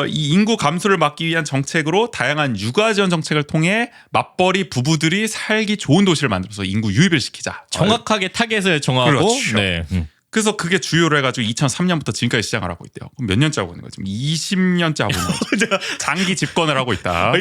이 인구 감소를 막기 위한 정책으로 다양한 육아 지원 정책을 통해 맞벌이 부부들이 살기 좋은 도시를 만들어서 인구 유입을 시키자. 정확하게 타겟을 정하고 그렇죠. 네. 그래서 그게 주요로 해가지고 2003년부터 지금까지 시장을 하고 있대요. 그럼 몇 년째 하고 있는 거죠? 20년째 하고 있는 거죠. 장기 집권을 하고 있다.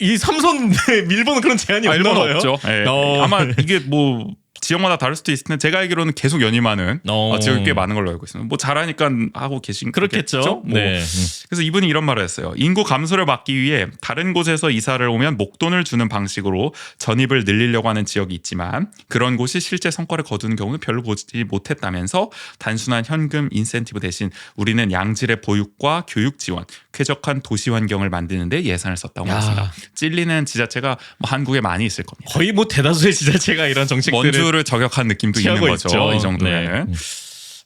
이 삼선 일본은 그런 제한이 없나 일본은 봐요. 없죠. 네. 아마 이게 뭐 지역마다 다를 수도 있을 텐데 제가 알기로는 계속 연임하는 지역이 꽤 많은 걸로 알고 있습니다. 뭐 잘하니까 하고 계신 그렇겠죠. 뭐. 네. 그래서 이분이 이런 말을 했어요. 인구 감소를 막기 위해 다른 곳에서 이사를 오면 목돈을 주는 방식으로 전입을 늘리려고 하는 지역이 있지만 그런 곳이 실제 성과를 거두는 경우는 별로 보지 못했다면서 단순한 현금 인센티브 대신 우리는 양질의 보육과 교육 지원, 쾌적한 도시 환경을 만드는 데 예산을 썼다고 했습니다. 찔리는 지자체가 뭐 한국에 많이 있을 겁니다. 거의 뭐 대다수의 지자체가 이런 정책들을 원주를 저격한 느낌도 있는 거죠. 있죠. 이 정도면. 네.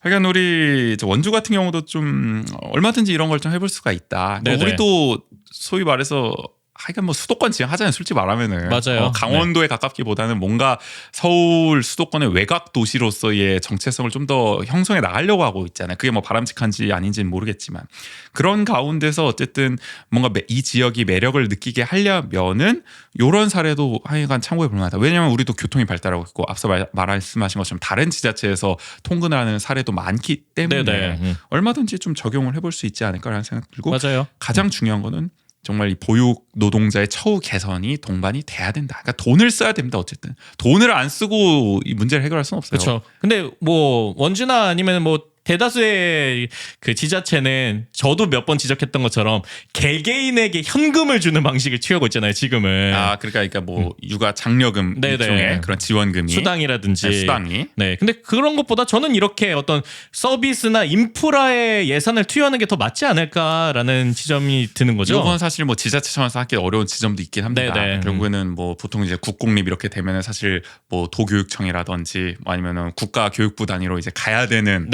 하여간 우리 원주 같은 경우도 좀 얼마든지 이런 걸 좀 해볼 수가 있다. 네네. 우리도 소위 말해서 하여간 뭐 수도권 지향 하잖아요. 솔직히 말하면은. 맞아요. 강원도에 가깝기보다는 뭔가 서울 수도권의 외곽 도시로서의 정체성을 좀 더 형성해 나가려고 하고 있잖아요. 그게 뭐 바람직한지 아닌지는 모르겠지만 그런 가운데서 어쨌든 뭔가 이 지역이 매력을 느끼게 하려면은 이런 사례도 하여간 참고해 볼 만하다. 왜냐하면 우리도 교통이 발달하고 있고 앞서 말씀하신 것처럼 다른 지자체에서 통근을 하는 사례도 많기 때문에 얼마든지 좀 적용을 해볼 수 있지 않을까라는 생각 들고 맞아요. 가장 중요한 거는 정말 이 보육 노동자의 처우 개선이 동반이 돼야 된다. 그러니까 돈을 써야 됩니다. 어쨌든 돈을 안 쓰고 이 문제를 해결할 수는 없어요. 그렇죠. 근데 뭐 원주나 아니면 뭐 대다수의 그 지자체는 저도 몇 번 지적했던 것처럼 개개인에게 현금을 주는 방식을 취하고 있잖아요. 지금은. 그러니까 뭐 육아 장려금 일종의 그런 지원금이 수당이라든지 수당이. 네. 근데 그런 것보다 저는 이렇게 어떤 서비스나 인프라에 예산을 투여하는 게 더 맞지 않을까라는 지점이 드는 거죠. 이건 사실 뭐 지자체 차원에서 하기 어려운 지점도 있긴 합니다. 결국에는 뭐 보통 이제 국공립 이렇게 되면은 사실 뭐 도교육청이라든지 뭐 아니면은 국가교육부 단위로 이제 가야 되는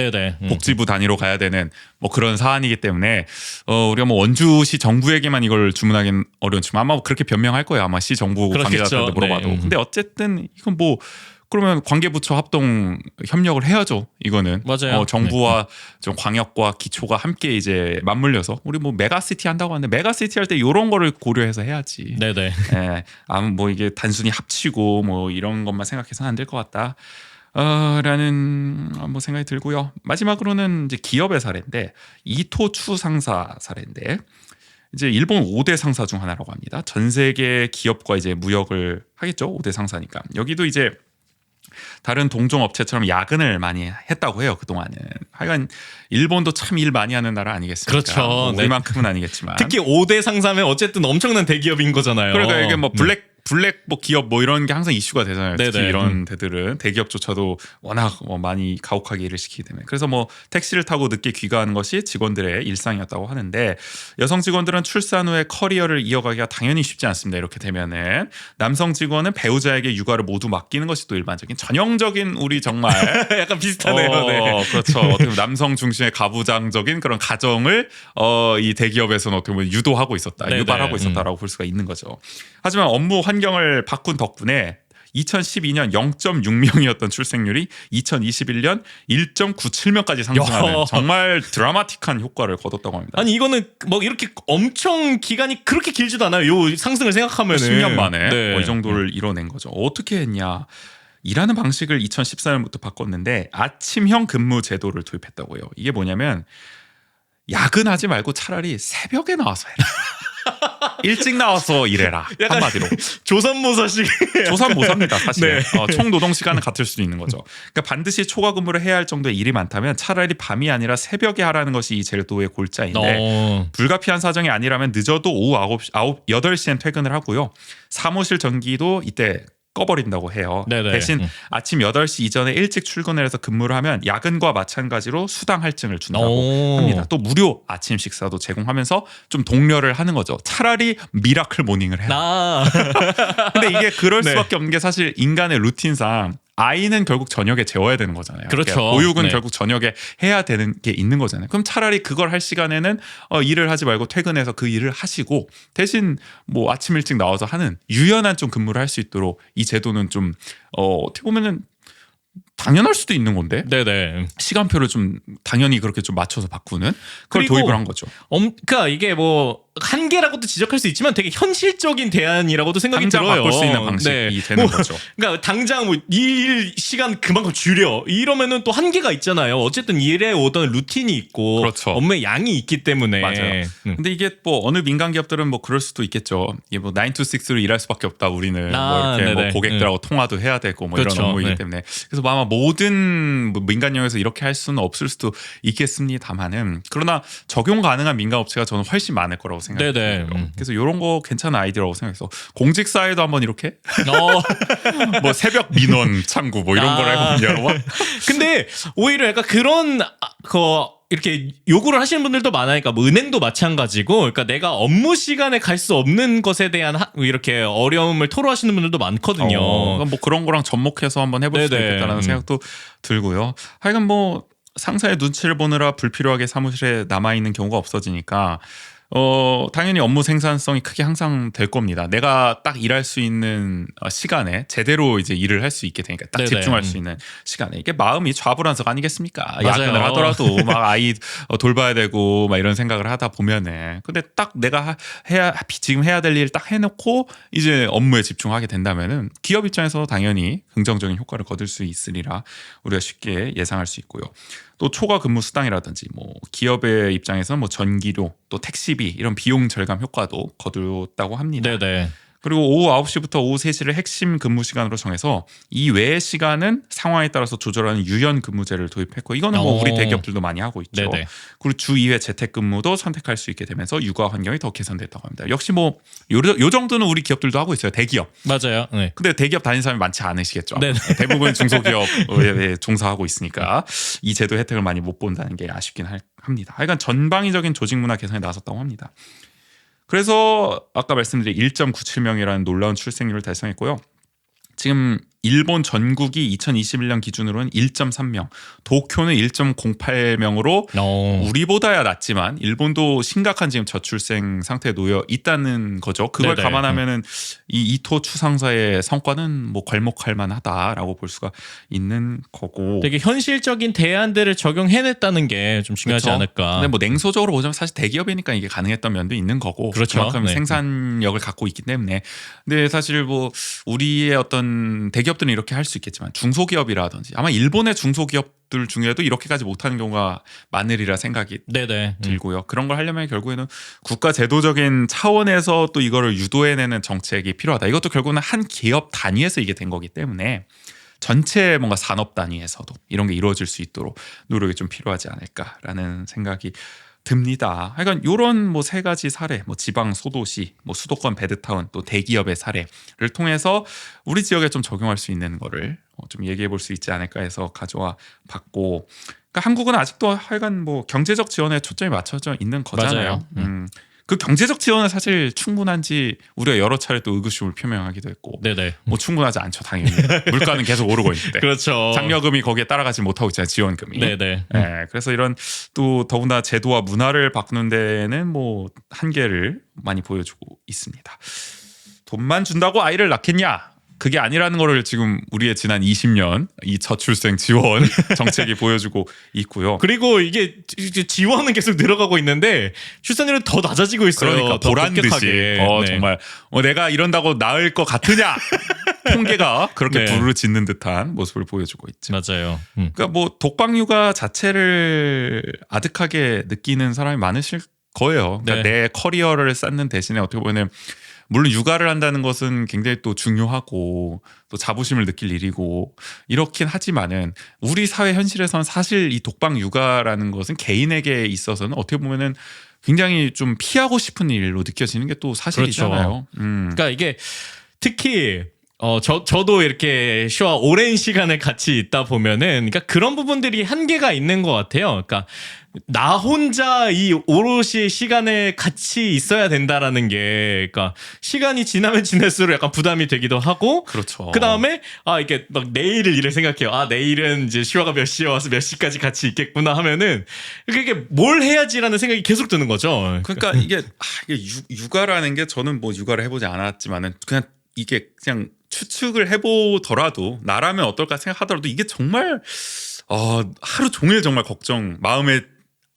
복지부 단위로 가야 되는 뭐 그런 사안이기 때문에 우리가 뭐 원주시 정부에게만 이걸 주문하기는 어려운지만 아마 그렇게 변명할 거예요. 아마 시 정부 관계자들한테 물어봐도. 근데 어쨌든 이건 뭐 그러면 관계부처 합동 협력을 해야죠. 이거는 맞아요. 정부와 좀 광역과 기초가 함께 이제 맞물려서 우리 뭐 메가시티 한다고 하는데 메가시티 할 때 이런 거를 고려해서 해야지. 네네. 뭐 이게 단순히 합치고 뭐 이런 것만 생각해서는 안 될 것 같다. 라는 뭐 생각이 들고요. 마지막으로는 이제 기업의 사례인데 이토추 상사 사례인데 이제 일본 5대 상사 중 하나라고 합니다. 전 세계 기업과 이제 무역을 하겠죠. 5대 상사니까. 여기도 이제 다른 동종 업체처럼 야근을 많이 했다고 해요. 그동안은. 하여간 일본도 참 일 많이 하는 나라 아니겠습니까? 그렇죠. 뭐 우리만큼은 아니겠지만. 특히 5대 상사면 어쨌든 엄청난 대기업인 거잖아요. 그러니까 이게 뭐 블랙 뭐 기업 뭐 이런 게 항상 이슈가 되잖아요. 특히 네네. 이런 데들은 대기업조차도 워낙 많이 가혹하게 일을 시키기 때문에. 그래서 뭐 택시를 타고 늦게 귀가하는 것이 직원들의 일상이었다고 하는데 여성 직원들은 출산 후에 커리어를 이어가기가 당연히 쉽지 않습니다. 이렇게 되면은 남성 직원은 배우자에게 육아를 모두 맡기는 것이 또 일반적인 전형적인 우리 정말 약간 비슷하네요. 네. 그렇죠. 어떻게 보면 남성 중심의 가부장적인 그런 가정을 이 대기업에서는 어떻게 보면 유도하고 있었다, 네네. 유발하고 있었다라고 볼 수가 있는 거죠. 하지만 업무 환경을 바꾼 덕분에 2012년 0.6명이었던 출생률이 2021년 1.97명까지 상승하는 정말 드라마틱한 효과를 거뒀다고 합니다. 아니 이거는 뭐 이렇게 엄청 기간이 그렇게 길지도 않아요. 요 상승을 생각하면은 10년 만에 네. 이 정도를 이뤄낸 거죠. 어떻게 했냐? 일하는 방식을 2014년부터 바꿨는데 아침형 근무 제도를 도입했다고요. 이게 뭐냐면 야근하지 말고 차라리 새벽에 나와서 해라. 일찍 나와서 일해라. 약간 한마디로. 조선모사식. 조선모사입니다, 사실. 네. 총 노동 시간은 같을 수도 있는 거죠. 그러니까 반드시 초과 근무를 해야 할 정도의 일이 많다면 차라리 밤이 아니라 새벽에 하라는 것이 이 제도의 골자인데 불가피한 사정이 아니라면 늦어도 오후 8시엔 퇴근을 하고요. 사무실 전기도 이때 꺼버린다고 해요. 네네. 대신 아침 8시 이전에 일찍 출근을 해서 근무를 하면 야근과 마찬가지로 수당 할증을 준다고 합니다. 또 무료 아침 식사도 제공하면서 좀 독려를 하는 거죠. 차라리 미라클 모닝을 해라. 근데 이게 그럴 네. 수밖에 없는 게 사실 인간의 루틴상 아이는 결국 저녁에 재워야 되는 거잖아요. 그렇죠. 그러니까 보육은 네. 결국 저녁에 해야 되는 게 있는 거잖아요. 그럼 차라리 그걸 할 시간에는 일을 하지 말고 퇴근해서 그 일을 하시고 대신 뭐 아침 일찍 나와서 하는 유연한 좀 근무를 할 수 있도록 이 제도는 좀 어떻게 보면은 당연할 수도 있는 건데 네네. 시간표를 좀 당연히 그렇게 좀 맞춰서 바꾸는 그걸 그리고 도입을 한 거죠. 그러니까 이게 뭐 한계라고도 지적할 수 있지만 되게 현실적인 대안이라고도 생각이 당장 들어요. 바꿀 수 있는 방식이 네. 되는 거죠. 그러니까 당장 뭐 일 시간 그만큼 줄여 이러면은 또 한계가 있잖아요. 어쨌든 일에 오던 루틴이 있고 그렇죠. 업무의 양이 있기 때문에 맞아요. 근데 이게 뭐 어느 민간 기업들은 뭐 그럴 수도 있겠죠. 이게 뭐 9 to 6로 일할 수밖에 없다. 우리는 뭐 이렇게 뭐 네네. 고객들하고 통화도 해야 되고 뭐 그렇죠. 이런 업무이기 네. 때문에 그래서 아마 모든 뭐 민간 영역에서 이렇게 할 수는 없을 수도 있겠습니다만은 그러나 적용 가능한 민간 업체가 저는 훨씬 많을 거라고 네네. 생각해요. 그래서 이런 거 괜찮은 아이디어라고 생각해서 공직 사회도 한번 이렇게 뭐 새벽 민원 창구 뭐 이런 걸 해보면 막 근데 오히려 약간 그런 이렇게 요구를 하시는 분들도 많으니까 뭐 은행도 마찬가지고 그러니까 내가 업무 시간에 갈 수 없는 것에 대한 이렇게 어려움을 토로하시는 분들도 많거든요. 뭐 그런 거랑 접목해서 한번 해볼 수도 네네. 있겠다라는 생각도 들고요. 하여간 뭐 상사의 눈치를 보느라 불필요하게 사무실에 남아 있는 경우가 없어지니까 당연히 업무 생산성이 크게 향상될 겁니다. 내가 딱 일할 수 있는 시간에 제대로 이제 일을 할 수 있게 되니까 딱 네네. 집중할 수 있는 시간에 이게 마음이 좌불안석 아니겠습니까? 맞아요. 야근을 하더라도 막 아이 돌봐야 되고 막 이런 생각을 하다 보면은 근데 딱 내가 지금 해야 될 일 딱 해놓고 이제 업무에 집중하게 된다면은 기업 입장에서 당연히 긍정적인 효과를 거둘 수 있으리라 우리가 쉽게 예상할 수 있고요. 또 초과 근무 수당이라든지 뭐 기업의 입장에서는 뭐 전기료 또 택시비 이런 비용 절감 효과도 거두었다고 합니다. 네네. 그리고 오후 9시부터 오후 3시를 핵심 근무 시간으로 정해서 이 외의 시간은 상황에 따라서 조절하는 유연 근무제를 도입했고 이거는 뭐 우리 대기업들도 많이 하고 있죠. 네네. 그리고 주 2회 재택근무도 선택할 수 있게 되면서 육아 환경이 더 개선됐다고 합니다. 역시 뭐 요 정도는 우리 기업들도 하고 있어요. 대기업. 맞아요. 네. 근데 대기업 다니는 사람이 많지 않으시겠죠. 네네. 대부분 중소기업에 종사하고 있으니까 이 제도 혜택을 많이 못 본다는 게 아쉽긴 합니다. 하여간 전방위적인 조직 문화 개선에 나섰다고 합니다. 그래서 아까 말씀드린 1.97명이라는 놀라운 출생률을 달성했고요. 지금 일본 전국이 2021년 기준으로는 1.3명, 도쿄는 1.08명으로 우리보다야 낫지만 일본도 심각한 지금 저출생 상태에 놓여 있다는 거죠. 그걸 네네. 감안하면은 이 이토 추상사의 성과는 뭐 괄목할 만하다라고 볼 수가 있는 거고. 되게 현실적인 대안들을 적용해냈다는 게 좀 중요하지 그렇죠. 않을까. 근데 뭐 냉소적으로 보자면 사실 대기업이니까 이게 가능했던 면도 있는 거고. 그렇죠. 그만큼 네. 생산력을 갖고 있기 때문에. 근데 사실 뭐 우리의 어떤 대기업들은 이렇게 할 수 있겠지만 중소기업이라든지 아마 일본의 중소기업들 중에도 이렇게까지 못하는 경우가 많으리라 생각이 네네. 들고요. 그런 걸 하려면 결국에는 국가 제도적인 차원에서 또 이거를 유도해내는 정책이 필요하다. 이것도 결국은 한 기업 단위에서 이게 된 거기 때문에 전체 뭔가 산업 단위에서도 이런 게 이루어질 수 있도록 노력이 좀 필요하지 않을까라는 생각이 듭니다. 하여간 이런 뭐 세 가지 사례, 뭐 지방 소도시, 뭐 수도권 베드타운, 또 대기업의 사례를 통해서 우리 지역에 좀 적용할 수 있는 거를 좀 얘기해 볼 수 있지 않을까 해서 가져와 봤고, 그러니까 한국은 아직도 하여간 뭐 경제적 지원에 초점이 맞춰져 있는 거잖아요. 맞아요. 그 경제적 지원은 사실 충분한지 우리가 여러 차례 또 의구심을 표명하기도 했고, 네네. 뭐 충분하지 않죠 당연히. 물가는 계속 오르고 있는데. 그렇죠. 장려금이 거기에 따라가지 못하고 있잖아요. 지원금이. 네네. 네, 그래서 이런 또 더구나 제도와 문화를 바꾸는 데는 뭐 한계를 많이 보여주고 있습니다. 돈만 준다고 아이를 낳겠냐? 그게 아니라는 거를 지금 우리의 지난 20년 이 저출생 지원 정책이 보여주고 있고요. 그리고 이게 지원은 계속 늘어가고 있는데 출산율은 더 낮아지고 있어요. 그러니까 더 보란 듯이 급격하게. 네. 정말 내가 이런다고 나을 것 같으냐? 통계가 그렇게 네. 부르짖는 듯한 모습을 보여주고 있죠. 맞아요. 그러니까 뭐 독박 육아 자체를 아득하게 느끼는 사람이 많으실 거예요. 그러니까 네. 내 커리어를 쌓는 대신에 어떻게 보면 물론 육아를 한다는 것은 굉장히 또 중요하고 또 자부심을 느낄 일이고 이렇긴 하지만은 우리 사회 현실에서는 사실 이 독방 육아라는 것은 개인에게 있어서는 어떻게 보면은 굉장히 좀 피하고 싶은 일로 느껴지는 게 또 사실이잖아요. 그러니까 이게 특히 저도 이렇게 쇼와 오랜 시간을 같이 있다 보면은 그러니까 그런 부분들이 한계가 있는 것 같아요. 그러니까 나 혼자 이 오롯이 시간을 같이 있어야 된다라는 게 그러니까 시간이 지나면 지날수록 약간 부담이 되기도 하고 그렇죠. 그다음에 이게 막 내일을 일을 생각해요. 내일은 이제 슈아가 몇 시에 와서 몇 시까지 같이 있겠구나 하면은 이게 뭘 해야지라는 생각이 계속 드는 거죠. 그러니까 이게 육아라는 게 저는 뭐 육아를 해보지 않았지만은 그냥 이게 그냥 추측을 해보더라도 나라면 어떨까 생각하더라도 이게 정말 하루 종일 정말 걱정 마음의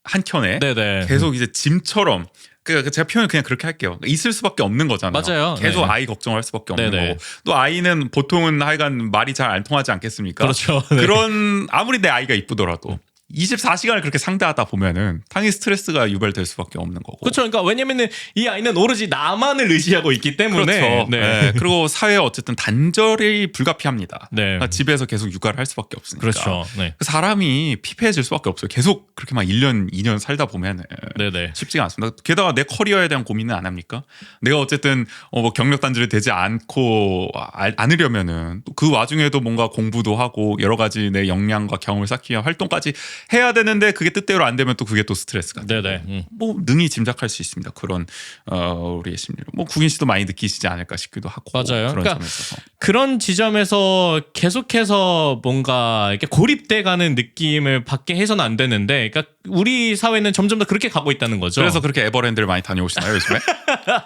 한켠에 네네. 계속 이제 짐처럼 그러니까 제가 표현을 그냥 그렇게 할게요. 있을 수밖에 없는 거잖아요. 맞아요. 계속 네. 아이 걱정할 수밖에 없는 네네. 거고 또 아이는 보통은 하여간 말이 잘 안 통하지 않겠습니까? 그렇죠. 네. 그런 아무리 내 아이가 이쁘더라도 24시간을 그렇게 상대하다 보면은 당연히 스트레스가 유발될 수밖에 없는 거고. 그렇죠. 그러니까 왜냐면은 이 아이는 오로지 나만을 의지하고 있기 때문에. 그렇죠. 네. 네. 그리고 사회에 어쨌든 단절이 불가피합니다. 네. 그러니까 집에서 계속 육아를 할 수밖에 없으니까. 그렇죠. 네. 사람이 피폐해질 수밖에 없어요. 계속 그렇게 막 1년, 2년 살다 보면 네네. 쉽지가 않습니다. 게다가 내 커리어에 대한 고민은 안 합니까? 내가 어쨌든 뭐 경력 단절이 되지 않고 않으려면은 또 그 와중에도 뭔가 공부도 하고 여러 가지 내 역량과 경험을 쌓기 위한 활동까지 해야 되는데 그게 뜻대로 안 되면 또 그게 또 스트레스가 되고. 네네. 뭐 능히 짐작할 수 있습니다. 그런 우리의 심리를 뭐 국인 씨도 많이 느끼시지 않을까 싶기도 하고. 맞아요. 그런 그러니까 점에 있어서. 그런 지점에서 계속해서 뭔가 이렇게 고립돼 가는 느낌을 받게 해서는 안 되는데, 그러니까 우리 사회는 점점 더 그렇게 가고 있다는 거죠. 그래서 그렇게 에버랜드를 많이 다녀오시나요 요즘에?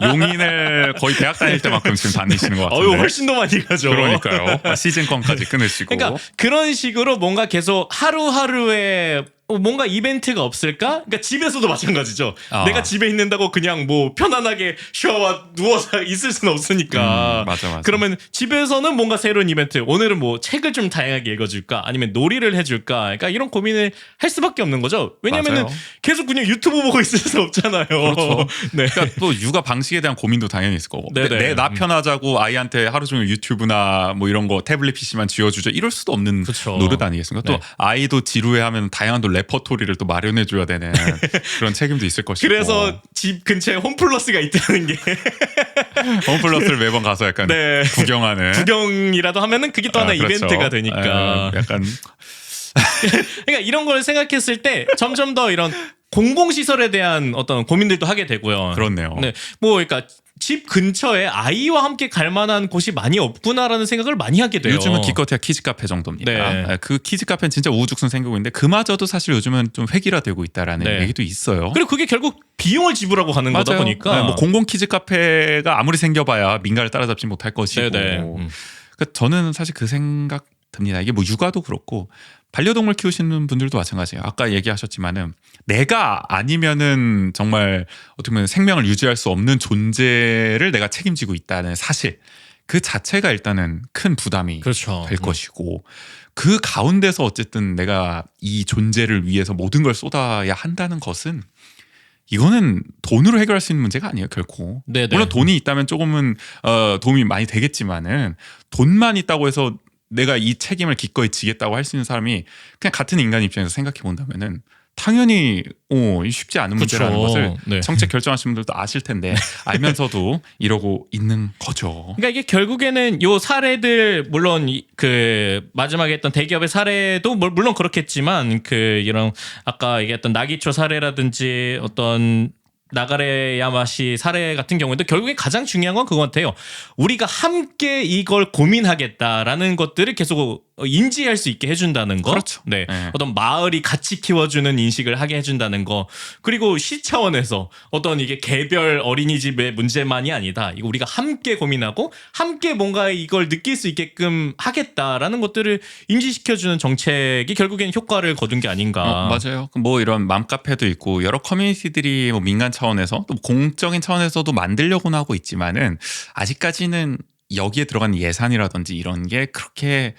용인을 거의 대학 다닐 때만큼 지금 다니시는 것 같은데. 훨씬 더 많이 가죠. 그러니까요. 시즌권까지 끊으시고. 그러니까 그런 식으로 뭔가 계속 하루하루에 뭔가 이벤트가 없을까? 그러니까 집에서도 마찬가지죠. 내가 집에 있는다고 그냥 뭐 편안하게 샤워 누워서 있을 수는 없으니까. 맞아. 그러면 집에서는 뭔가 새로운 이벤트. 오늘은 뭐 책을 좀 다양하게 읽어줄까? 아니면 놀이를 해줄까? 그러니까 이런 고민을 할 수밖에 없는 거죠. 왜냐면은 맞아요. 계속 그냥 유튜브 보고 있을 수 없잖아요. 그렇죠. 네. 그러니까 또 육아 방식에 대한 고민도 당연히 있을 거고. 네네. 나 편하자고 아이한테 하루 종일 유튜브나 뭐 이런 거 태블릿 PC만 쥐어주죠. 이럴 수도 없는 그쵸. 노릇 아니겠습니까? 네. 또 아이도 지루해하면 다양한 또 레퍼토리를 또 마련해줘야 되는 그런 책임도 있을 것이고. 그래서 집 근처에 홈플러스가 있다는 게 홈플러스를 매번 가서 약간 네. 구경하는. 구경이라도 하면은 그게 또 하나 그렇죠. 이벤트가 되니까. 약간 그러니까 이런 걸 생각했을 때 점점 더 이런 공공시설에 대한 어떤 고민들도 하게 되고요. 그렇네요. 네. 뭐, 그러니까 집 근처에 아이와 함께 갈 만한 곳이 많이 없구나라는 생각을 많이 하게 돼요. 요즘은 기껏해야 키즈 카페 정도입니다. 네. 그 키즈 카페는 진짜 우후죽순 생기고 있는데 그마저도 사실 요즘은 좀 획일화되고 있다라는 네. 얘기도 있어요. 그리고 그게 결국 비용을 지불하고 가는 거다 맞아요. 보니까. 네, 뭐 공공 키즈 카페가 아무리 생겨봐야 민가를 따라잡지 못할 것이고. 네네. 그러니까 저는 사실 그 생각 듭니다. 이게 뭐 육아도 그렇고 반려동물 키우시는 분들도 마찬가지예요. 아까 얘기하셨지만은 내가 아니면은 정말 어떻게 보면 생명을 유지할 수 없는 존재를 내가 책임지고 있다는 사실 그 자체가 일단은 큰 부담이 그렇죠. 될 것이고 그 가운데서 어쨌든 내가 이 존재를 위해서 모든 걸 쏟아야 한다는 것은 이거는 돈으로 해결할 수 있는 문제가 아니에요 결코. 네네. 물론 돈이 있다면 조금은 도움이 많이 되겠지만은 돈만 있다고 해서 내가 이 책임을 기꺼이 지겠다고 할 수 있는 사람이 그냥 같은 인간 입장에서 생각해 본다면은 당연히 쉽지 않은 문제라는 그쵸. 것을 네. 정책 결정하시는 분들도 아실 텐데 알면서도 이러고 있는 거죠. 그러니까 이게 결국에는 요 사례들 물론 그 마지막에 했던 대기업의 사례도 물론 그렇겠지만 그 이런 아까 얘기했던 나기초 사례라든지 어떤 나가레 야마시 사례 같은 경우에도 결국에 가장 중요한 건 그거 같아요. 우리가 함께 이걸 고민하겠다라는 것들을 계속 인지할 수 있게 해준다는 거. 그렇죠. 네. 네. 어떤 마을이 같이 키워주는 인식을 하게 해준다는 거. 그리고 시 차원에서 어떤 이게 개별 어린이집의 문제만이 아니다. 이거 우리가 함께 고민하고 함께 뭔가 이걸 느낄 수 있게끔 하겠다라는 것들을 인지시켜주는 정책이 결국엔 효과를 거둔 게 아닌가. 맞아요. 뭐 이런 맘카페도 있고 여러 커뮤니티들이 뭐 민간 차원에서 또 공적인 차원에서도 만들려고는 하고 있지만은 아직까지는 여기에 들어간 예산이라든지 이런 게 그렇게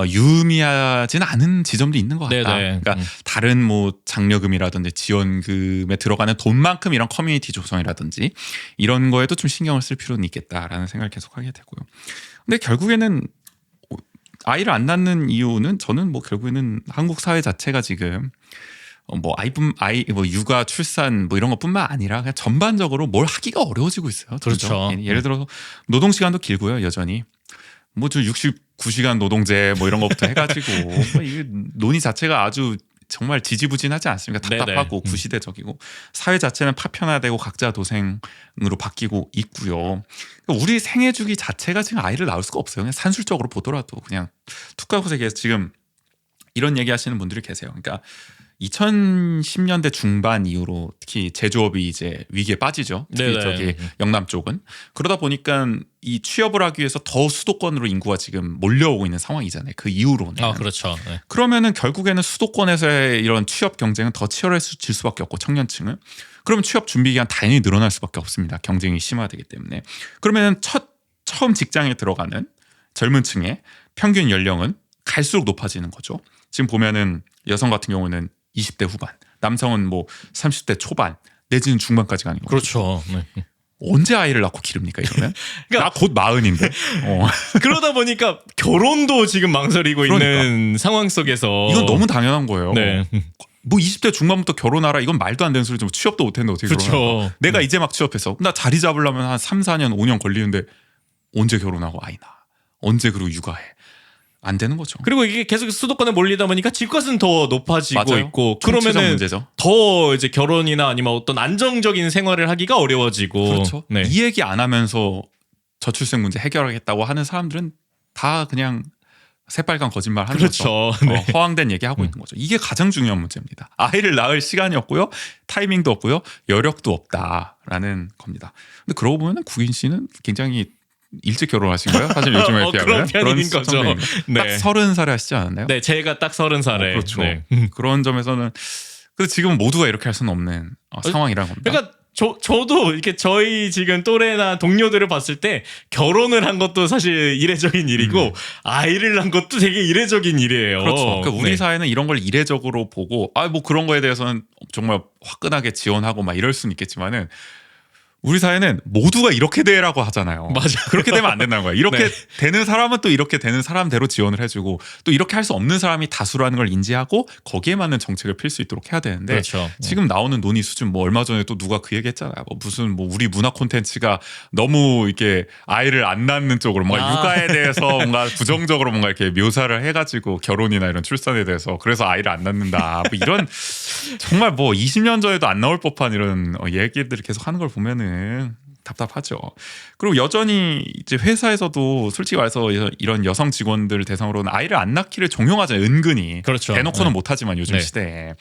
유의미하지는 않은 지점도 있는 것 같다. 네네. 그러니까 다른 뭐 장려금이라든지 지원금에 들어가는 돈만큼 이런 커뮤니티 조성이라든지 이런 거에도 좀 신경을 쓸 필요는 있겠다라는 생각을 계속 하게 되고요. 근데 결국에는 아이를 안 낳는 이유는 저는 뭐 결국에는 한국 사회 자체가 지금 뭐 육아 출산 뭐 이런 것뿐만 아니라 그냥 전반적으로 뭘 하기가 어려워지고 있어요. 그렇죠. 예를 들어서 노동 시간도 길고요. 여전히 뭐 저 69시간 노동제 뭐 이런 것부터 해가지고 뭐 이게 논의 자체가 아주 정말 지지부진하지 않습니까? 답답하고 네네. 구시대적이고 사회 자체는 파편화되고 각자 도생으로 바뀌고 있고요. 그러니까 우리 생애 주기 자체가 지금 아이를 낳을 수가 없어요. 그냥 산술적으로 보더라도 그냥 툭 하고서 지금 이런 얘기하시는 분들이 계세요. 그러니까 2010년대 중반 이후로 특히 제조업이 이제 위기에 빠지죠. 특히 네네. 저기 영남 쪽은 그러다 보니까 이 취업을 하기 위해서 더 수도권으로 인구가 지금 몰려오고 있는 상황이잖아요. 그 이후로는. 아 그렇죠. 네. 그러면은 결국에는 수도권에서의 이런 취업 경쟁은 더 치열해질 수밖에 없고 청년층은 그러면 취업 준비 기간 당연히 늘어날 수밖에 없습니다. 경쟁이 심화되기 때문에 그러면은 처음 직장에 들어가는 젊은 층의 평균 연령은 갈수록 높아지는 거죠. 지금 보면은 여성 같은 경우는 20대 후반, 남성은 뭐 30대 초반 내지는 중반까지 가는 거죠. 그렇죠. 네. 언제 아이를 낳고 기릅니까 이러면? 그러니까- 나 곧 40인데. 그러다 보니까 결혼도 지금 망설이고 있는 상황 속에서 이건 너무 당연한 거예요. 네. 뭐 20대 중반부터 결혼하라 이건 말도 안 되는 소리죠. 취업도 못했는데 어떻게 그렇죠. 결혼할까? 내가 이제 막 취업해서 나 자리 잡으려면 한 3, 4년, 5년 걸리는데 언제 결혼하고 아이 낳아? 언제 그리고 육아해? 안 되는 거죠. 그리고 이게 계속 수도권에 몰리다 보니까 집값은 더 높아지고 맞아요. 있고 총체적 그러면은 문제죠. 더 이제 결혼이나 아니면 어떤 안정적인 생활을 하기가 어려워지고 그렇죠. 네. 이 얘기 안 하면서 저출생 문제 해결하겠다고 하는 사람들은 다 그냥 새빨간 거짓말 하는 그렇죠. 거죠. 네. 허황된 얘기 하고 있는 거죠. 이게 가장 중요한 문제입니다. 아이를 낳을 시간이 없고요, 타이밍도 없고요, 여력도 없다라는 겁니다. 근데 그러고 보면 국인 씨는 굉장히 일찍 결혼하신 거예요? 사실 요즘에 그런 비하면 편인 거죠. 성격인가요? 딱 네. 30살에 하시지 않았나요? 네, 제가 딱 30살에. 그렇죠. 네. 그런 점에서는 근데 지금 모두가 이렇게 할 수는 없는 상황이라는 겁니다. 그러니까 저도 이렇게 저희 지금 또래나 동료들을 봤을 때 결혼을 한 것도 사실 이례적인 일이고 아이를 낳은 것도 되게 이례적인 일이에요. 그렇죠. 그러니까 우리 네. 사회는 이런 걸 이례적으로 보고 뭐 그런 거에 대해서는 정말 화끈하게 지원하고 막 이럴 수는 있겠지만은 우리 사회는 모두가 이렇게 되라고 하잖아요. 맞아요. 그렇게 되면 안 된다는 거야. 이렇게 네. 되는 사람은 또 이렇게 되는 사람대로 지원을 해주고 또 이렇게 할 수 없는 사람이 다수라는 걸 인지하고 거기에 맞는 정책을 필 수 있도록 해야 되는데 그렇죠. 지금 나오는 논의 수준 뭐 얼마 전에 또 누가 그 얘기했잖아요. 뭐 무슨 뭐 우리 문화 콘텐츠가 너무 이렇게 아이를 안 낳는 쪽으로 뭔가 육아에 대해서 뭔가 부정적으로 뭔가 이렇게 묘사를 해가지고 결혼이나 이런 출산에 대해서 그래서 아이를 안 낳는다. 뭐 이런 정말 뭐 20년 전에도 안 나올 법한 이런 얘기들을 계속 하는 걸 보면은 답답하죠. 그리고 여전히 이제 회사에서도 솔직히 말해서 이런 여성 직원들 대상으로는 아이를 안 낳기를 종용하잖아요. 은근히. 그렇죠. 대놓고는 네. 못하지만 요즘 네. 시대에.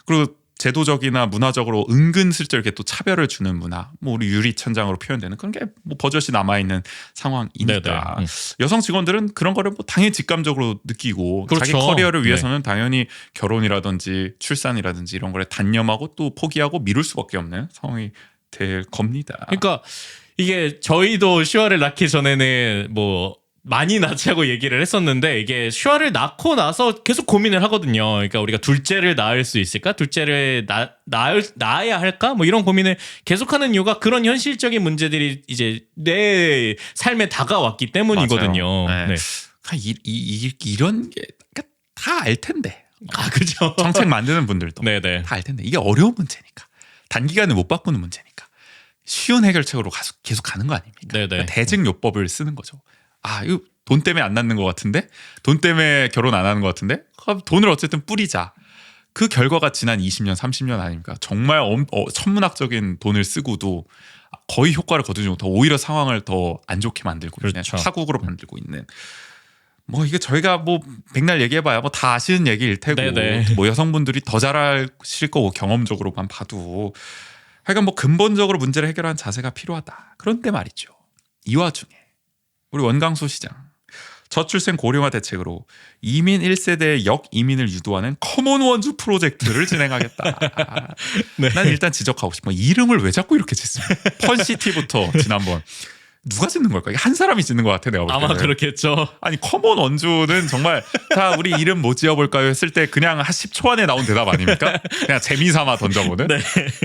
그리고 제도적이나 문화적으로 은근슬쩍 이렇게 또 차별을 주는 문화, 뭐 우리 유리천장으로 표현되는 그런 게 뭐 버젓이 남아 있는 상황이니까 네네. 여성 직원들은 그런 거를 뭐 당연히 직감적으로 느끼고 자기 그렇죠. 커리어를 네. 위해서는 당연히 결혼이라든지 출산이라든지 이런 거를 단념하고 또 포기하고 미룰 수밖에 없는 상황이 될 겁니다. 그러니까 이게 저희도 슈아를 낳기 전에는 뭐 많이 낳자고 얘기를 했었는데 이게 슈아를 낳고 나서 계속 고민을 하거든요. 그러니까 우리가 둘째를 낳을 수 있을까? 둘째를 낳아야 할까? 뭐 이런 고민을 계속하는 이유가 그런 현실적인 문제들이 이제 내 삶에 다가왔기 때문이거든요. 맞아요. 네. 네. 이런 게 다 알 텐데 아 그죠. 정책 만드는 분들도 네네. 다 알 텐데 이게 어려운 문제니까 단기간에 못 바꾸는 문제니까 쉬운 해결책으로 계속 가는 거 아닙니까? 네네. 그러니까 대증요법을 쓰는 거죠. 이거 돈 때문에 안 낳는 것 같은데 돈 때문에 결혼 안 하는 것 같은데 돈을 어쨌든 뿌리자. 그 결과가 지난 20년 30년 아닙니까? 정말 천문학적인 돈을 쓰고도 거의 효과를 거두지 못하고 오히려 상황을 더 안 좋게 만들고 있는 그렇죠. 파국으로 만들고 있는 뭐 이게 저희가 뭐 백날 얘기해봐야 뭐 다 아시는 얘기일 테고 네네. 뭐 여성분들이 더 잘 아실 거고 경험적으로만 봐도 하여간 뭐 근본적으로 문제를 해결하는 자세가 필요하다. 그런데 말이죠. 이 와중에 우리 원광수 시장 저출생 고령화 대책으로 이민 1세대의 역이민을 유도하는 커먼 원주 프로젝트를 진행하겠다. 네. 난 일단 지적하고 싶어. 이름을 왜 자꾸 이렇게 짓습니까? 펀시티부터 지난번 누가 짓는 걸까? 이게 한 사람이 짓는 것 같아 내가 볼 때는. 아마 그렇겠죠. 아니 커먼 원주는 정말 자 우리 이름 뭐 지어볼까요 했을 때 그냥 한 10초 안에 나온 대답 아닙니까? 그냥 재미삼아 던져보는. 네.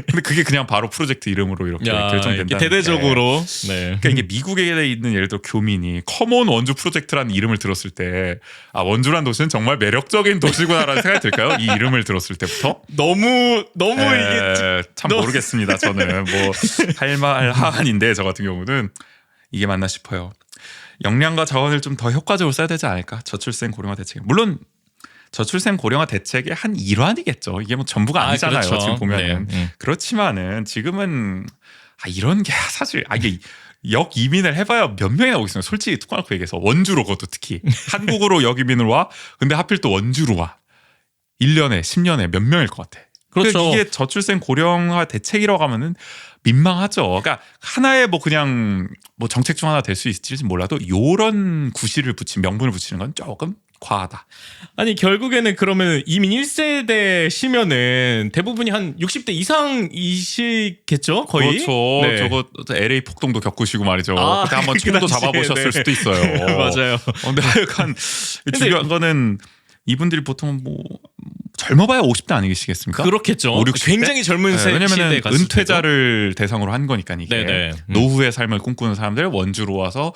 근데 그게 그냥 바로 프로젝트 이름으로 이렇게 결정된다. 이렇게 대대적으로. 네. 그러니까 이게 미국에 있는 예를 들어 교민이 커먼 원주 프로젝트라는 이름을 들었을 때 아 원주란 도시는 정말 매력적인 도시구나라는 생각이 들까요? 이 이름을 들었을 때부터. 너무 이게 참 모르겠습니다. 저는 뭐 할 말 하한인데 저 같은 경우는 이게 맞나 싶어요. 역량과 자원을 좀 더 효과적으로 써야 되지 않을까? 저출생 고령화 대책. 물론 저출생 고령화 대책의 한 일환이겠죠. 이게 뭐 전부가 아니잖아요. 그렇죠. 지금 보면은. 네. 그렇지만은 지금은 이런 게 사실 이게 역 이민을 해봐야 몇 명이나 오겠어요. 솔직히 툭 까놓고 얘기해서 원주로 그것도 특히 한국으로 역 이민을 와. 근데 하필 또 원주로 와. 1년에 10년에 몇 명일 것 같아. 그렇죠. 그러니까 이게 저출생 고령화 대책이라고 하면은 민망하죠. 그러니까 하나의 뭐 그냥 뭐 정책 중 하나 될 수 있을지 몰라도 요런 구실을 붙인 명분을 붙이는 건 조금 과하다. 아니 결국에는 그러면 이민 1세대 시면은 대부분이 한 60대 이상이시겠죠? 거의. 그렇죠. 네. 저거 LA 폭동도 겪으시고 말이죠. 아, 그때 한번 그 총도 당시에, 잡아보셨을 네. 수도 있어요. 맞아요. 근데 하여간 중요한 거는 이분들이 보통 뭐 젊어봐야 50대 아니시겠습니까? 그렇겠죠. 5, 60대? 굉장히 젊은 시대에 왜냐면은 갔을 은퇴자를 대상으로 한 거니까 이게 네네. 노후의 삶을 꿈꾸는 사람들 원주로 와서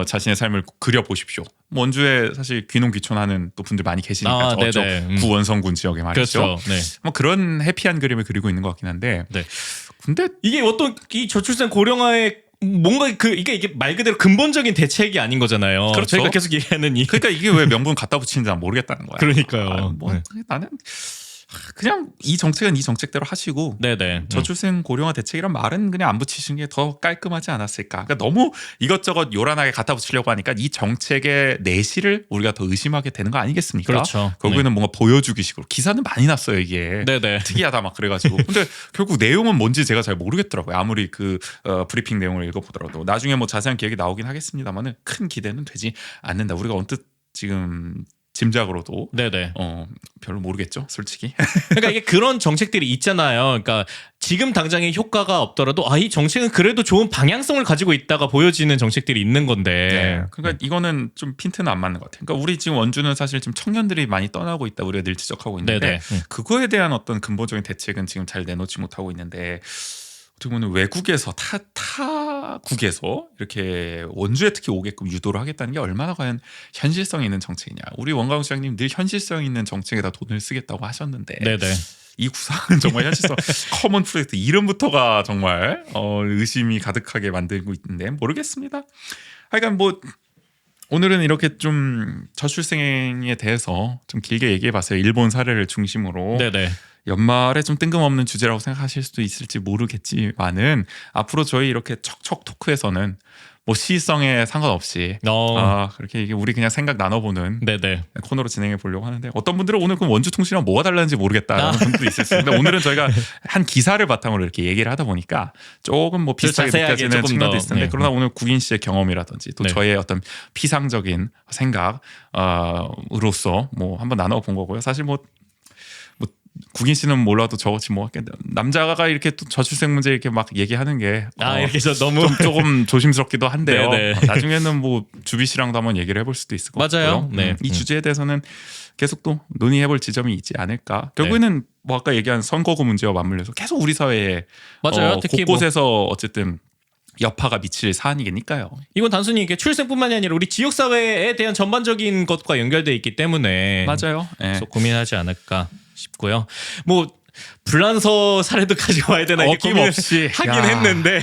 자신의 삶을 그려보십시오. 원주에 사실 귀농귀촌하는 또 분들 많이 계시니까 저쪽 네네. 구원성군 지역에 말이죠. 그렇죠. 네. 뭐 그런 해피한 그림을 그리고 있는 것 같긴 한데 네. 근데 이게 어떤 이 저출생 고령화의 뭔가 이게 말 그대로 근본적인 대책이 아닌 거잖아요. 그렇죠. 저희가 계속 얘기하는 이 그러니까 이게 왜 명분 갖다 붙이는지 난 모르겠다는 거야. 그러니까요. 뭐 네. 나는 그냥 이 정책은 이 정책대로 하시고 네네. 저출생 고령화 대책이란 말은 그냥 안 붙이시는 게 더 깔끔하지 않았을까. 그러니까 너무 이것저것 요란하게 갖다 붙이려고 하니까 이 정책의 내실을 우리가 더 의심하게 되는 거 아니겠습니까? 그렇죠. 결국에는 뭔가 보여주기식으로 기사는 많이 났어요 이게. 네네. 특이하다 막 그래가지고. 근데 결국 내용은 뭔지 제가 잘 모르겠더라고요. 아무리 그 브리핑 내용을 읽어보더라도 나중에 뭐 자세한 기획이 나오긴 하겠습니다만은 큰 기대는 되지 않는다. 우리가 언뜻 지금 짐작으로도 네네. 별로 모르겠죠, 솔직히. 그러니까 이게 그런 정책들이 있잖아요. 그러니까 지금 당장의 효과가 없더라도 이 정책은 그래도 좋은 방향성을 가지고 있다가 보여지는 정책들이 있는 건데. 네. 그러니까 이거는 좀 핀트는 안 맞는 것 같아요. 그러니까 우리 지금 원주는 사실 지금 청년들이 많이 떠나고 있다 우리가 늘 지적하고 있는데 네네. 그거에 대한 어떤 근본적인 대책은 지금 잘 내놓지 못하고 있는데 어떻게 보면 외국에서 타국에서 이렇게 원주에 특히 오게끔 유도를 하겠다는 게 얼마나 과연 현실성 있는 정책이냐. 우리 원광 시장님 늘 현실성 있는 정책에다 돈을 쓰겠다고 하셨는데 네네. 이 구상은 정말 현실성 커먼 프로젝트 이름부터가 정말 의심이 가득하게 만들고 있는데 모르겠습니다. 하여간 뭐 오늘은 이렇게 좀 저출생에 대해서 좀 길게 얘기해봤어요. 일본 사례를 중심으로. 네네. 연말에 좀 뜬금없는 주제라고 생각하실 수도 있을지 모르겠지만은 앞으로 저희 이렇게 척척 토크에서는 뭐 시의성에 상관없이 그렇게 이게 우리 그냥 생각 나눠보는 네네. 코너로 진행해 보려고 하는데 어떤 분들은 오늘 그럼 원주 통신이랑 뭐가 달랐는지 모르겠다라는 분들도 있을 수 있는데 오늘은 저희가 한 기사를 바탕으로 이렇게 얘기를 하다 보니까 조금 뭐 비슷하게 자세하게 느껴지는 조금 측면도 더, 있을 텐데 네. 그러나 오늘 국인 씨의 경험이라든지 또 네. 저의 어떤 피상적인 생각 으로서 뭐 한번 나눠본 거고요. 사실 뭐 국인 씨는 몰라도 저같이 뭐 남자가 이렇게 또 저출생 문제 이렇게 막 얘기하는 게 이렇게 저 너무 좀 조금 조심스럽기도 한데요. 네네. 나중에는 뭐 주비 씨랑도 한번 얘기를 해볼 수도 있을 것 맞아요. 같고요. 네. 이 주제에 대해서는 계속 또 논의해볼 지점이 있지 않을까. 결국에는 뭐 아까 얘기한 선거구 문제와 맞물려서 계속 우리 사회에 맞아요. 특히 곳곳에서 어쨌든 여파가 미칠 사안이니까요. 이건 단순히 이게 출생뿐만이 아니라 우리 지역 사회에 대한 전반적인 것과 연결돼 있기 때문에 맞아요. 그래서 고민하지 않을까 싶고요. 뭐 불란서 사례도 가져와야 되나 이렇게 고민을 어김없이 하긴 야. 했는데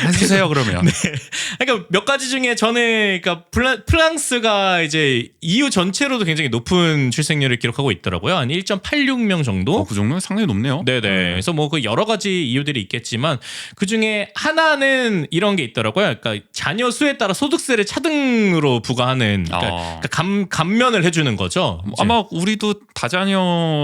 해주세요 그러면. 그러니까 몇 가지 중에 저는 그러니까 프랑스가 이제 EU 전체로도 굉장히 높은 출생률을 기록하고 있더라고요. 한 1.86명 정도. 그 정도면 상당히 높네요. 네네. 그래서 뭐 그 여러 가지 이유들이 있겠지만 그 중에 하나는 이런 게 있더라고요. 그러니까 자녀 수에 따라 소득세를 차등으로 부과하는 그러니까 감면을 해주는 거죠. 아마 우리도 다자녀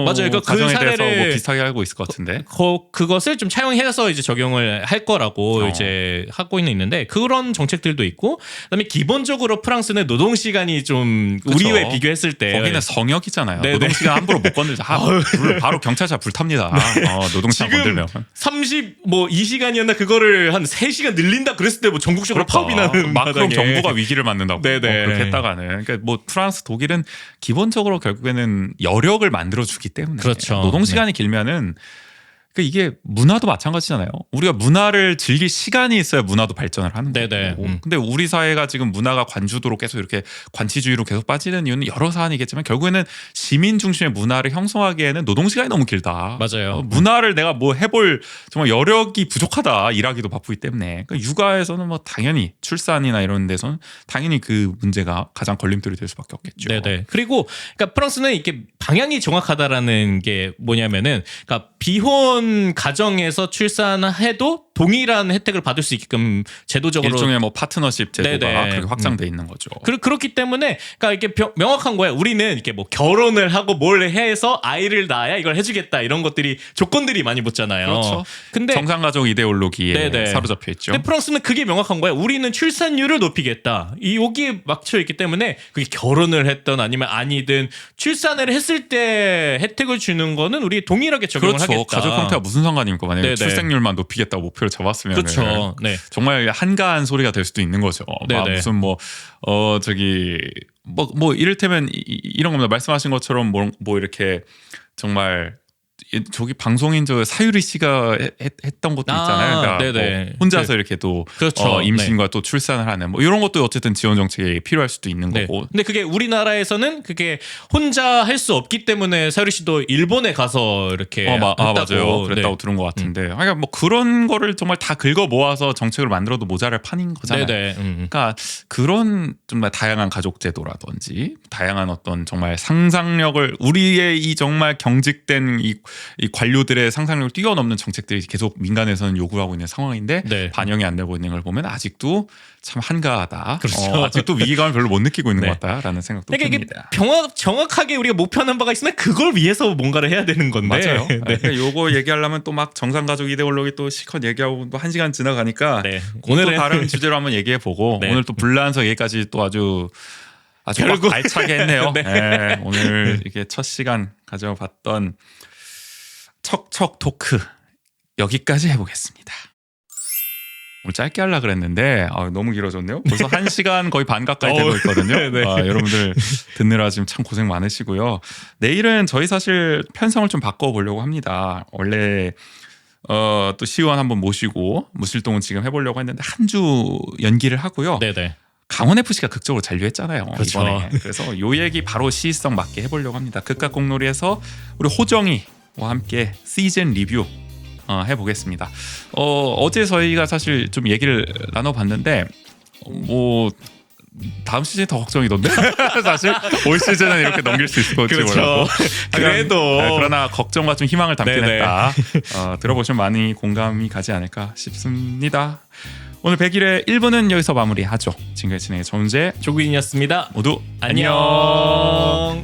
맞아요. 그 가정에 대해서 사례를 뭐 비슷하게 기대하고 있을 것 같은데. 그것을 좀 차용해서 이제 적용을 할 거라고 이제 하고 있는데 그런 정책들도 있고 그다음에 기본적으로 프랑스는 노동 시간이 좀 그쵸. 우리와 비교했을 때 거기는 성역이잖아요. 네네. 노동 시간 함부로 못 건들자. 바로 경찰차 불탑니다. 노동 시간 지금 건들면. 2시간이었나 그거를 한 3시간 늘린다 그랬을 때 뭐 전국적으로 파업이 나는 마크롱 바닥에. 정부가 위기를 맞는다고 네네. 그렇게 했다가는 그러니까 뭐 프랑스 독일은 기본적으로 결국에는 여력을 만들어 주기 때문에 그렇죠. 노동 시간이 길면은 그러니까 이게 문화도 마찬가지잖아요. 우리가 문화를 즐길 시간이 있어야 문화도 발전을 하는 네네. 거고. 근데 우리 사회가 지금 문화가 관주도로 계속 이렇게 관치주의로 계속 빠지는 이유는 여러 사안이겠지만 결국에는 시민 중심의 문화를 형성하기에는 노동 시간이 너무 길다. 맞아요. 문화를 내가 뭐 해볼 정말 여력이 부족하다. 일하기도 바쁘기 때문에. 그러니까 육아에서는 뭐 당연히 출산이나 이런 데서는 당연히 그 문제가 가장 걸림돌이 될 수밖에 없겠죠. 네네. 그리고 그러니까 프랑스는 이렇게 방향이 정확하다라는 게 뭐냐면은 그러니까 비혼 가정에서 출산해도 동일한 혜택을 받을 수 있게끔 제도적으로 일종의 뭐 파트너십 제도가 네네. 그렇게 확장돼 있는 거죠. 그렇기 때문에 그러니까 이렇게 명확한 거예요. 우리는 이렇게 뭐 결혼을 하고 뭘 해서 아이를 낳아야 이걸 해주겠다 이런 것들이 조건들이 많이 붙잖아요. 그렇죠. 근데 정상가족 이데올로기에 네네. 사로잡혀 있죠. 근데 프랑스는 그게 명확한 거예요. 우리는 출산율을 높이겠다. 여기에 막혀 있기 때문에 그게 결혼을 했던 아니면 아니든 출산을 했을 때 혜택을 주는 거는 우리 동일하게 적용을 그렇죠. 하겠다. 가족 형태가 무슨 상관입니까? 만약에 네네. 출생률만 높이겠다고 목표를 잡았으면 그렇죠. 네. 정말 한가한 소리가 될 수도 있는 거죠. 막 네네. 무슨 저기 뭐 이를테면 이런 겁니다. 말씀하신 것처럼 뭐 이렇게 정말 저기 방송인 저 사유리 씨가 했던 것도 있잖아요. 그러니까 네네. 뭐 혼자서 이렇게 또 그렇죠. 임신과 또 출산을 하는 뭐 이런 것도 어쨌든 지원 정책이 필요할 수도 있는 네. 거고. 근데 그게 우리나라에서는 그게 혼자 할 수 없기 때문에 사유리 씨도 일본에 가서 이렇게 했다고. 맞아요. 그랬다고 네. 들은 것 같은데. 그러니까 뭐 그런 거를 정말 다 긁어 모아서 정책을 만들어도 모자랄 판인 거잖아요. 네네. 그러니까 그런 정말 다양한 가족 제도라든지 다양한 어떤 정말 상상력을 우리의 이 정말 경직된 이 관료들의 상상력을 뛰어넘는 정책들이 계속 민간에서는 요구하고 있는 상황인데 네. 반영이 안 되고 있는 걸 보면 아직도 참 한가하다. 그렇죠. 아직도 위기감을 별로 못 느끼고 있는 네. 것 같다라는 생각도 그러니까 이게 듭니다. 정확하게 우리가 목표하는 바가 있으면 그걸 위해서 뭔가를 해야 되는 건데. 맞아요. 네. 그러니까 요거 얘기하려면 또 막 정상가족 이데올로기 또 실컷 얘기하고 또 1시간 지나가니까 네. 오늘은 또 다른 주제로 한번 얘기해 보고 네. 오늘 또 불란서 얘기까지 또 아주 결국. 막 알차게 했네요. 네. 네, 오늘 이렇게 첫 시간 가져봤던 척척 토크 여기까지 해보겠습니다. 오늘 짧게 하려고 그랬는데 너무 길어졌네요. 벌써 1시간 거의 반 가까이 되고 있거든요. 네. 여러분들 듣느라 지금 참 고생 많으시고요. 내일은 저희 사실 편성을 좀 바꿔보려고 합니다. 원래 또 시의원 한번 모시고 무실동은 지금 해보려고 했는데 한 주 연기를 하고요. 네네. 강원 FC가 극적으로 잔류했잖아요. 그렇죠. 이번에. 그래서 요 얘기 바로 시의성 맞게 해보려고 합니다. 극각공놀이에서 우리 호정이와 함께 시즌 리뷰 해보겠습니다. 어제 저희가 사실 좀 얘기를 나눠봤는데 뭐 다음 시즌이 더 걱정이던데 사실 올 시즌은 이렇게 넘길 수 있을 건지 그렇죠. 몰라도 그래도. 그러나 걱정과 좀 희망을 담긴 네네. 했다. 들어보시면 많이 공감이 가지 않을까 싶습니다. 오늘 100일의 1부는 여기서 마무리하죠. 지금까지 진행의 정재 조구인이었습니다. 모두 안녕.